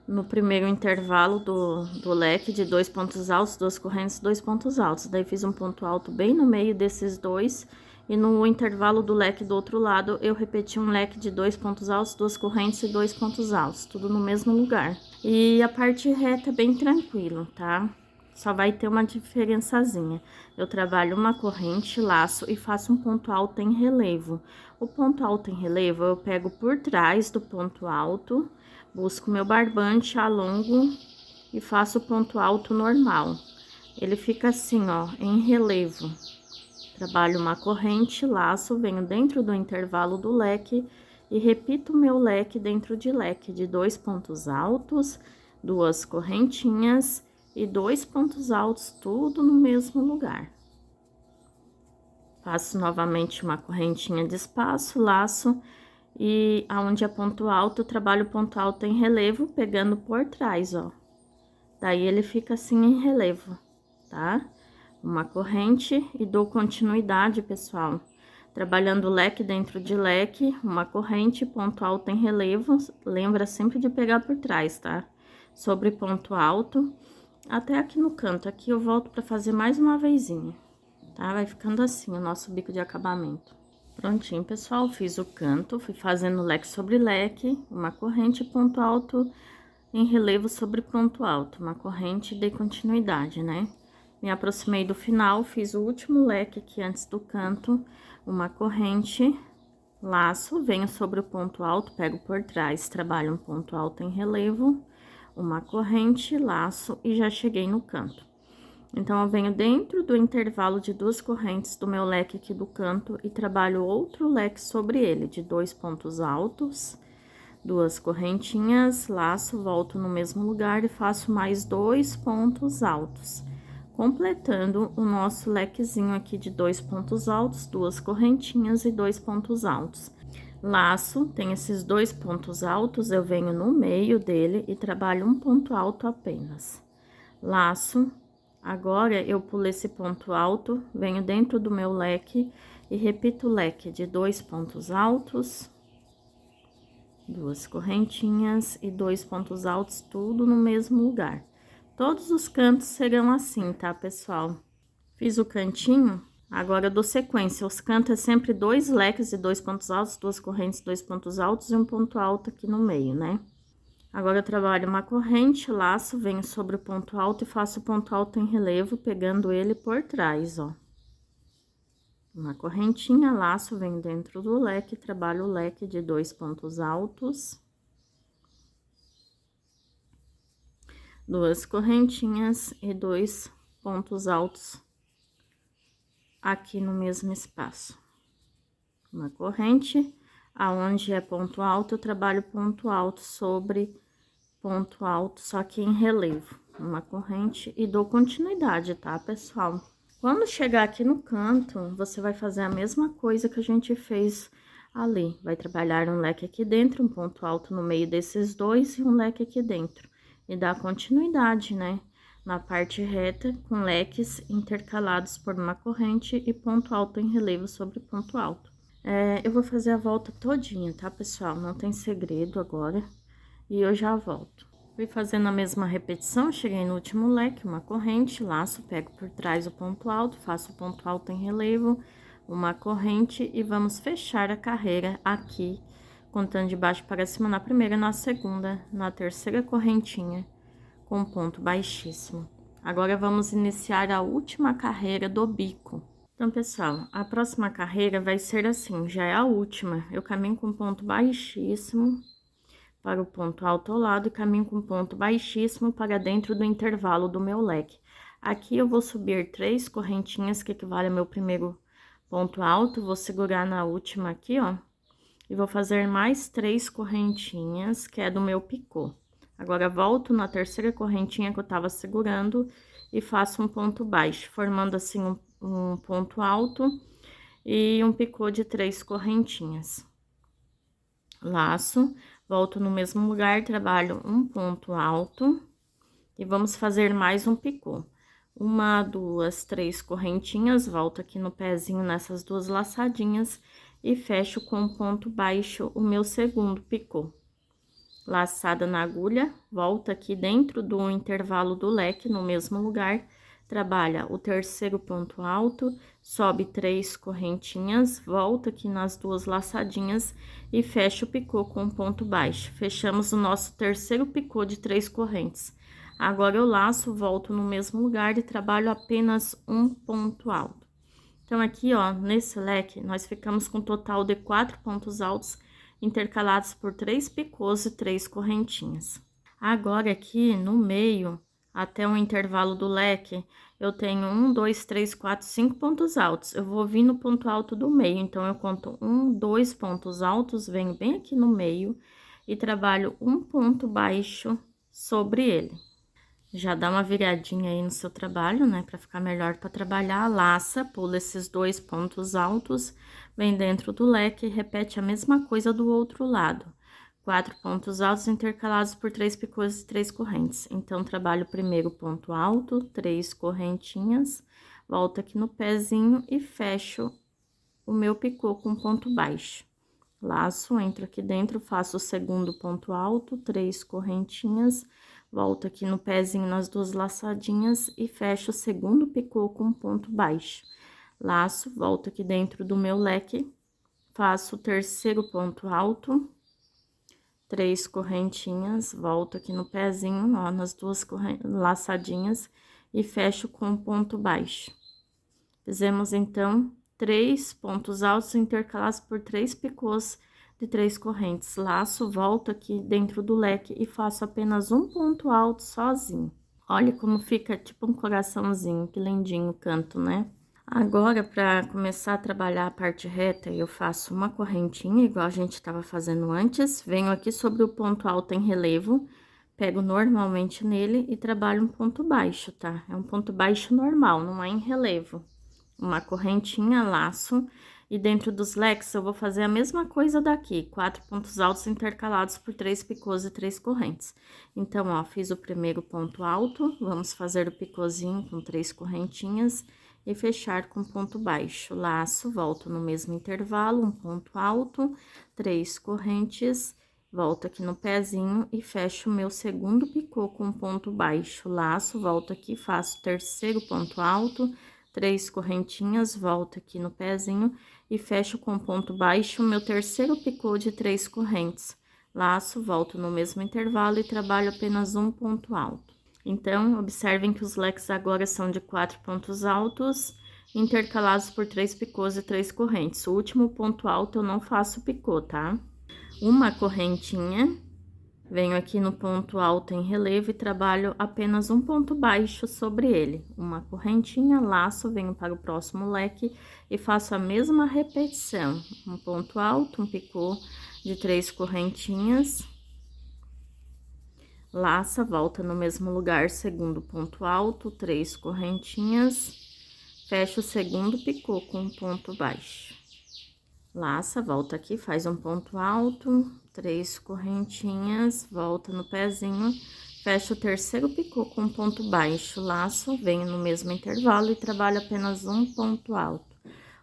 No primeiro intervalo do leque de 2 pontos altos, 2 correntes, 2 pontos altos. Daí, fiz um ponto alto bem no meio desses dois. E no intervalo do leque do outro lado, eu repeti um leque de 2 pontos altos, 2 correntes e 2 pontos altos. Tudo no mesmo lugar. E a parte reta é bem tranquilo, tá? Só vai ter uma diferençazinha. Eu trabalho uma corrente, laço e faço um ponto alto em relevo. O ponto alto em relevo, eu pego por trás do ponto alto, busco meu barbante, alongo e faço o ponto alto normal. Ele fica assim, ó, em relevo. Trabalho uma corrente, laço, venho dentro do intervalo do leque e repito meu leque dentro de leque de 2 pontos altos, 2 correntinhas e 2 pontos altos, tudo no mesmo lugar. Faço novamente uma correntinha de espaço, laço, e aonde é ponto alto, eu trabalho ponto alto em relevo, pegando por trás, ó. Daí, ele fica assim em relevo, tá? Uma corrente e dou continuidade, pessoal. Trabalhando leque dentro de leque, uma corrente, ponto alto em relevo, lembra sempre de pegar por trás, tá? Sobre ponto alto, até aqui no canto. Aqui eu volto pra fazer mais uma vezinha, tá? Vai ficando assim o nosso bico de acabamento. Prontinho, pessoal, fiz o canto, fui fazendo leque sobre leque, uma corrente, ponto alto em relevo sobre ponto alto, uma corrente e dei continuidade, né? Me aproximei do final, fiz o último leque aqui antes do canto, uma corrente, laço, venho sobre o ponto alto, pego por trás, trabalho um ponto alto em relevo, uma corrente, laço e já cheguei no canto. Então, eu venho dentro do intervalo de 2 correntes do meu leque aqui do canto e trabalho outro leque sobre ele, de 2 pontos altos, 2 correntinhas, laço, volto no mesmo lugar e faço mais 2 pontos altos, completando o nosso lequezinho aqui de 2 pontos altos, 2 correntinhas e 2 pontos altos. Laço, tem esses 2 pontos altos, eu venho no meio dele e trabalho um ponto alto apenas. Laço, agora eu pulo esse ponto alto, venho dentro do meu leque e repito o leque de 2 pontos altos, 2 correntinhas e 2 pontos altos, tudo no mesmo lugar. Todos os cantos serão assim, tá, pessoal? Fiz o cantinho, agora eu dou sequência. Os cantos é sempre 2 leques e 2 pontos altos, 2 correntes, 2 pontos altos e um ponto alto aqui no meio, né? Agora, eu trabalho uma corrente, laço, venho sobre o ponto alto e faço o ponto alto em relevo, pegando ele por trás, ó. Uma correntinha, laço, venho dentro do leque, trabalho o leque de 2 pontos altos. 2 correntinhas e 2 pontos altos aqui no mesmo espaço. Uma corrente, aonde é ponto alto, eu trabalho ponto alto sobre ponto alto, só que em relevo. Uma corrente e dou continuidade, tá, pessoal? Quando chegar aqui no canto, você vai fazer a mesma coisa que a gente fez ali. Vai trabalhar um leque aqui dentro, um ponto alto no meio desses dois e um leque aqui dentro. E dar continuidade, né? Na parte reta, com leques intercalados por uma corrente e ponto alto em relevo sobre ponto alto. Eu vou fazer a volta todinha, tá, pessoal? Não tem segredo agora. E eu já volto. Fui fazendo a mesma repetição, cheguei no último leque, uma corrente, laço, pego por trás o ponto alto, faço o ponto alto em relevo, uma corrente e vamos fechar a carreira aqui, contando de baixo para cima na primeira, na segunda, na terceira correntinha, com ponto baixíssimo. Agora, vamos iniciar a última carreira do bico. Então, pessoal, a próxima carreira vai ser assim, já é a última. Eu caminho com ponto baixíssimo para o ponto alto ao lado e caminho com ponto baixíssimo para dentro do intervalo do meu leque. Aqui eu vou subir 3 correntinhas, que equivale ao meu primeiro ponto alto, vou segurar na última aqui, ó, e vou fazer mais 3 correntinhas, que é do meu picô. Agora, volto na terceira correntinha que eu tava segurando e faço um ponto baixo, formando assim um ponto alto e um picô de 3 correntinhas. Laço, volto no mesmo lugar, trabalho um ponto alto, E vamos fazer mais um picô. Uma, duas, três correntinhas, volto aqui no pezinho nessas duas laçadinhas e fecho com ponto baixo o meu segundo picô. Laçada na agulha, volta aqui dentro do intervalo do leque, no mesmo lugar, trabalha o terceiro ponto alto, sobe 3 correntinhas, volta aqui nas duas laçadinhas e fecha o picô com ponto baixo. Fechamos o nosso terceiro picô de 3 correntes. Agora, eu laço, volto no mesmo lugar e trabalho apenas um ponto alto. Então, aqui, ó, nesse leque, nós ficamos com um total de 4 pontos altos, intercalados por 3 picôs e 3 correntinhas. Agora, aqui no meio, até o intervalo do leque, eu tenho 1, 2, 3, 4, 5 pontos altos. Eu vou vir no ponto alto do meio, então, eu conto 1, 2 pontos altos, venho bem aqui no meio e trabalho um ponto baixo sobre ele. Já dá uma viradinha aí no seu trabalho, né, pra ficar melhor pra trabalhar, laça, pula esses 2 pontos altos, vem dentro do leque e repete a mesma coisa do outro lado. 4 pontos altos intercalados por 3 picôs e 3 correntes. Então, trabalho o primeiro ponto alto, 3 correntinhas, volto aqui no pezinho e fecho o meu picô com ponto baixo. Laço, entro aqui dentro, faço o segundo ponto alto, 3 correntinhas, volto aqui no pezinho nas duas laçadinhas e fecho o segundo picô com ponto baixo. Laço, volto aqui dentro do meu leque, faço o terceiro ponto alto, 3 correntinhas, volto aqui no pezinho, ó, nas duas laçadinhas e fecho com ponto baixo. Fizemos, então, 3 pontos altos intercalados por 3 picôs de 3 correntes. Laço, volto aqui dentro do leque e faço apenas um ponto alto sozinho. Olha como fica tipo um coraçãozinho, que lindinho o canto, né? Agora, para começar a trabalhar a parte reta, eu faço uma correntinha, igual a gente estava fazendo antes. Venho aqui sobre o ponto alto em relevo, pego normalmente nele e trabalho um ponto baixo, tá? É um ponto baixo normal, não é em relevo. Uma correntinha, laço, e dentro dos leques eu vou fazer a mesma coisa daqui, 4 pontos altos intercalados por 3 picôs e 3 correntes. Então, ó, fiz o primeiro ponto alto, vamos fazer o picôzinho com 3 correntinhas e fechar com ponto baixo. Laço, volto no mesmo intervalo, um ponto alto, 3 correntes, volto aqui no pezinho e fecho o meu segundo picô com ponto baixo. Laço, volto aqui, faço o terceiro ponto alto, 3 correntinhas, volto aqui no pezinho e fecho com ponto baixo o meu terceiro picô de 3 correntes. Laço, volto no mesmo intervalo e trabalho apenas um ponto alto. Então, observem que os leques agora são de 4 pontos altos, intercalados por 3 picôs e 3 correntes. O último ponto alto eu não faço picô, tá? Uma correntinha, venho aqui no ponto alto em relevo e trabalho apenas um ponto baixo sobre ele. Uma correntinha, laço, venho para o próximo leque e faço a mesma repetição. Um ponto alto, um picô de 3 correntinhas. Laça, volta no mesmo lugar, segundo ponto alto, 3 correntinhas. Fecho o segundo picô com um ponto baixo. Laça, volta aqui, faz um ponto alto, 3 correntinhas, volta no pezinho, fecha o terceiro picô com ponto baixo, laço, venho no mesmo intervalo e trabalho apenas um ponto alto.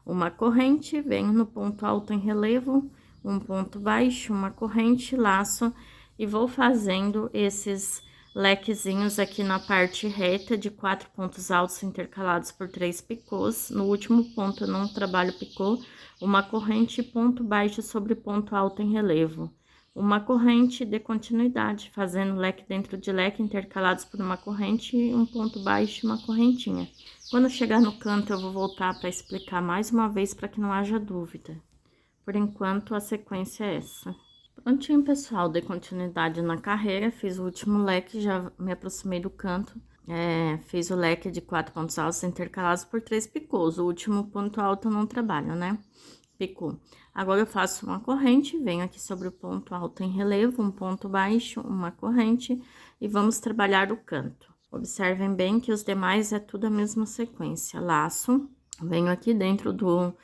Uma corrente, venho no ponto alto em relevo, um ponto baixo, uma corrente, laço, e vou fazendo esses lequezinhos aqui na parte reta de 4 pontos altos intercalados por 3 picôs. No último ponto eu não trabalho picô, uma corrente e ponto baixo sobre ponto alto em relevo. Uma corrente de continuidade, fazendo leque dentro de leque intercalados por uma corrente e um ponto baixo e uma correntinha. Quando chegar no canto eu vou voltar para explicar mais uma vez para que não haja dúvida. Por enquanto a sequência é essa. Prontinho, pessoal, dei continuidade na carreira, fiz o último leque, já me aproximei do canto. Fiz o leque de 4 pontos altos intercalados por 3 picôs. O último ponto alto eu não trabalho, né? Picô. Agora, eu faço uma corrente, venho aqui sobre o ponto alto em relevo, um ponto baixo, uma corrente, e vamos trabalhar o canto. Observem bem que os demais é tudo a mesma sequência. Laço, venho aqui dentro do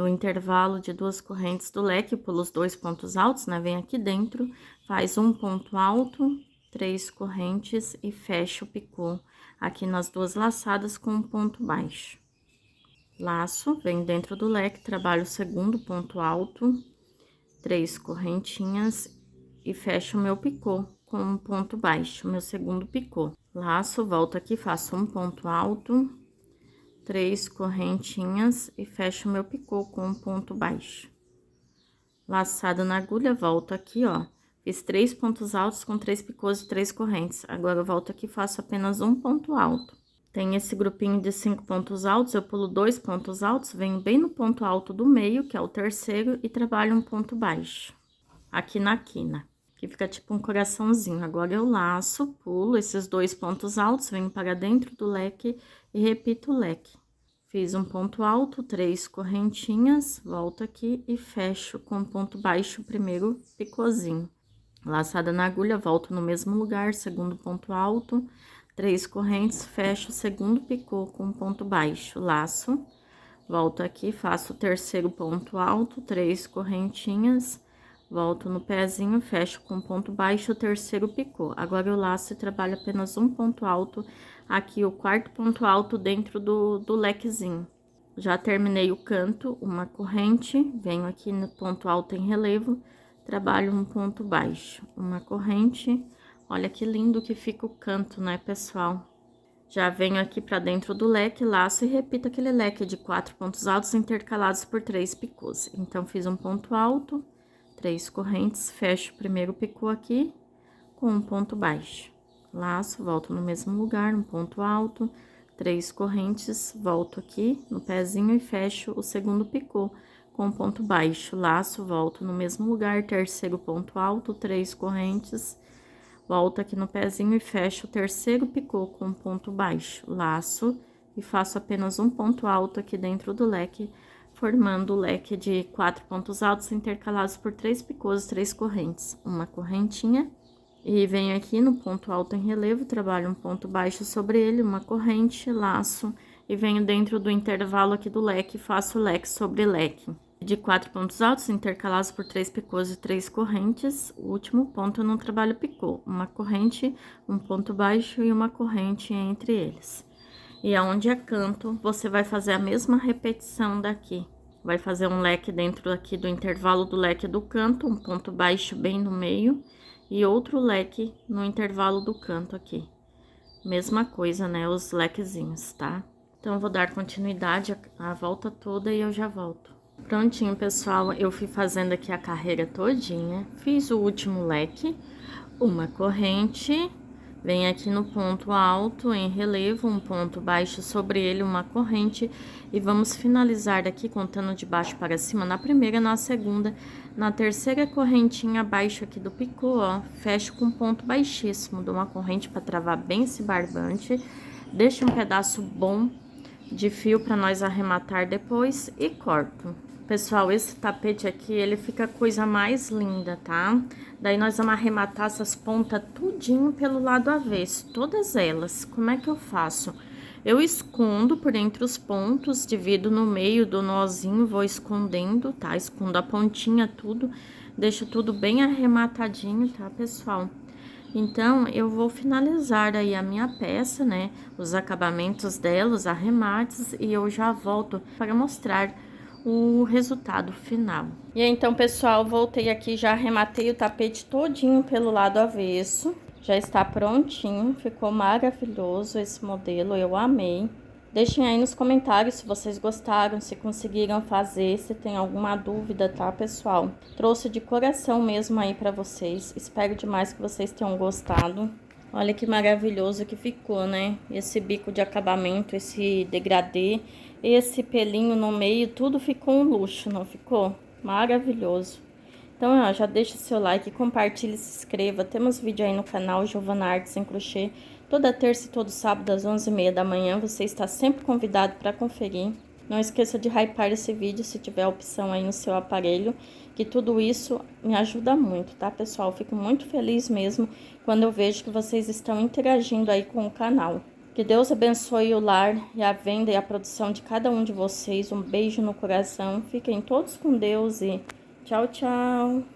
intervalo de 2 correntes do leque, pulo os 2 pontos altos, né? Vem aqui dentro, faz um ponto alto, 3 correntes e fecho o picô aqui nas duas laçadas com um ponto baixo. Laço, venho dentro do leque, trabalho o segundo ponto alto, 3 correntinhas e fecho o meu picô com um ponto baixo, meu segundo picô. Laço, volto aqui, faço um ponto alto, 3 correntinhas e fecho o meu picô com um ponto baixo. Laçada na agulha, volto aqui, ó. Fiz 3 pontos altos com 3 picôs e 3 correntes. Agora, eu volto aqui e faço apenas um ponto alto. Tem esse grupinho de 5 pontos altos, eu pulo 2 pontos altos, venho bem no ponto alto do meio, que é o terceiro, e trabalho um ponto baixo. Aqui na quina, que fica tipo um coraçãozinho. Agora, eu laço, pulo esses 2 pontos altos, venho para dentro do leque e repito o leque. Fiz um ponto alto, 3 correntinhas, volto aqui e fecho com ponto baixo o primeiro picôzinho. Laçada na agulha, volto no mesmo lugar, segundo ponto alto, 3 correntes, fecho o segundo picô com ponto baixo, laço, volto aqui, faço o terceiro ponto alto, 3 correntinhas, volto no pezinho, fecho com ponto baixo o terceiro picô. Agora, eu laço e trabalho apenas um ponto alto, aqui o quarto ponto alto dentro do lequezinho. Já terminei o canto, uma corrente, venho aqui no ponto alto em relevo, trabalho um ponto baixo, uma corrente. Olha que lindo que fica o canto, né, pessoal? Já venho aqui pra dentro do leque, laço e repito aquele leque de 4 pontos altos intercalados por 3 picôs. Então, fiz um ponto alto, 3 correntes, fecho o primeiro picô aqui com um ponto baixo. Laço, volto no mesmo lugar, um ponto alto, 3 correntes, volto aqui no pezinho e fecho o segundo picô com ponto baixo. Laço, volto no mesmo lugar, terceiro ponto alto, 3 correntes, volto aqui no pezinho e fecho o terceiro picô com ponto baixo. Laço e faço apenas um ponto alto aqui dentro do leque, formando o leque de 4 pontos altos intercalados por 3 picôs e 3 correntes. Uma correntinha. E venho aqui no ponto alto em relevo, trabalho um ponto baixo sobre ele, uma corrente, laço, e venho dentro do intervalo aqui do leque, faço leque sobre leque. De 4 pontos altos intercalados por 3 picôs e 3 correntes, o último ponto eu não trabalho picô, uma corrente, um ponto baixo e uma corrente entre eles. E aonde é canto, você vai fazer a mesma repetição daqui. Vai fazer um leque dentro aqui do intervalo do leque do canto, um ponto baixo bem no meio, e outro leque no intervalo do canto aqui. Mesma coisa, né, os lequezinhos, tá? Então, eu vou dar continuidade a volta toda e eu já volto. Prontinho, pessoal, eu fui fazendo aqui a carreira todinha, fiz o último leque, uma corrente, vem aqui no ponto alto em relevo, um ponto baixo sobre ele, uma corrente, e vamos finalizar daqui contando de baixo para cima, na primeira, na segunda, na terceira correntinha abaixo aqui do picô, ó, fecho com ponto baixíssimo, dou uma corrente para travar bem esse barbante, deixo um pedaço bom de fio para nós arrematar depois e corto. Pessoal, esse tapete aqui, ele fica a coisa mais linda, tá? Daí, nós vamos arrematar essas pontas tudinho pelo lado avesso, todas elas. Como é que eu faço? Eu escondo por entre os pontos, divido no meio do nozinho, vou escondendo, tá? Escondo a pontinha, tudo, deixo tudo bem arrematadinho, tá, pessoal? Então, eu vou finalizar aí a minha peça, né? Os acabamentos dela, os arremates, e eu já volto para mostrar o resultado final. E aí, então, pessoal, voltei aqui, já arrematei o tapete todinho pelo lado avesso. Já está prontinho, ficou maravilhoso esse modelo, eu amei. Deixem aí nos comentários se vocês gostaram, se conseguiram fazer, se tem alguma dúvida, tá, pessoal? Trouxe de coração mesmo aí pra vocês. Espero demais que vocês tenham gostado. Olha que maravilhoso que ficou, né? Esse bico de acabamento, esse degradê, esse pelinho no meio, tudo ficou um luxo, não ficou? Maravilhoso. Então, ó, já deixa seu like, compartilhe, se inscreva. Temos vídeo aí no canal Giovana Artes em Crochê. Toda terça e todo sábado às 11h30 da manhã. Você está sempre convidado para conferir. Não esqueça de hypar esse vídeo se tiver a opção aí no seu aparelho. Que tudo isso me ajuda muito, tá, pessoal? Fico muito feliz mesmo quando eu vejo que vocês estão interagindo aí com o canal. Que Deus abençoe o lar e a venda e a produção de cada um de vocês. Um beijo no coração. Fiquem todos com Deus e tchau, tchau!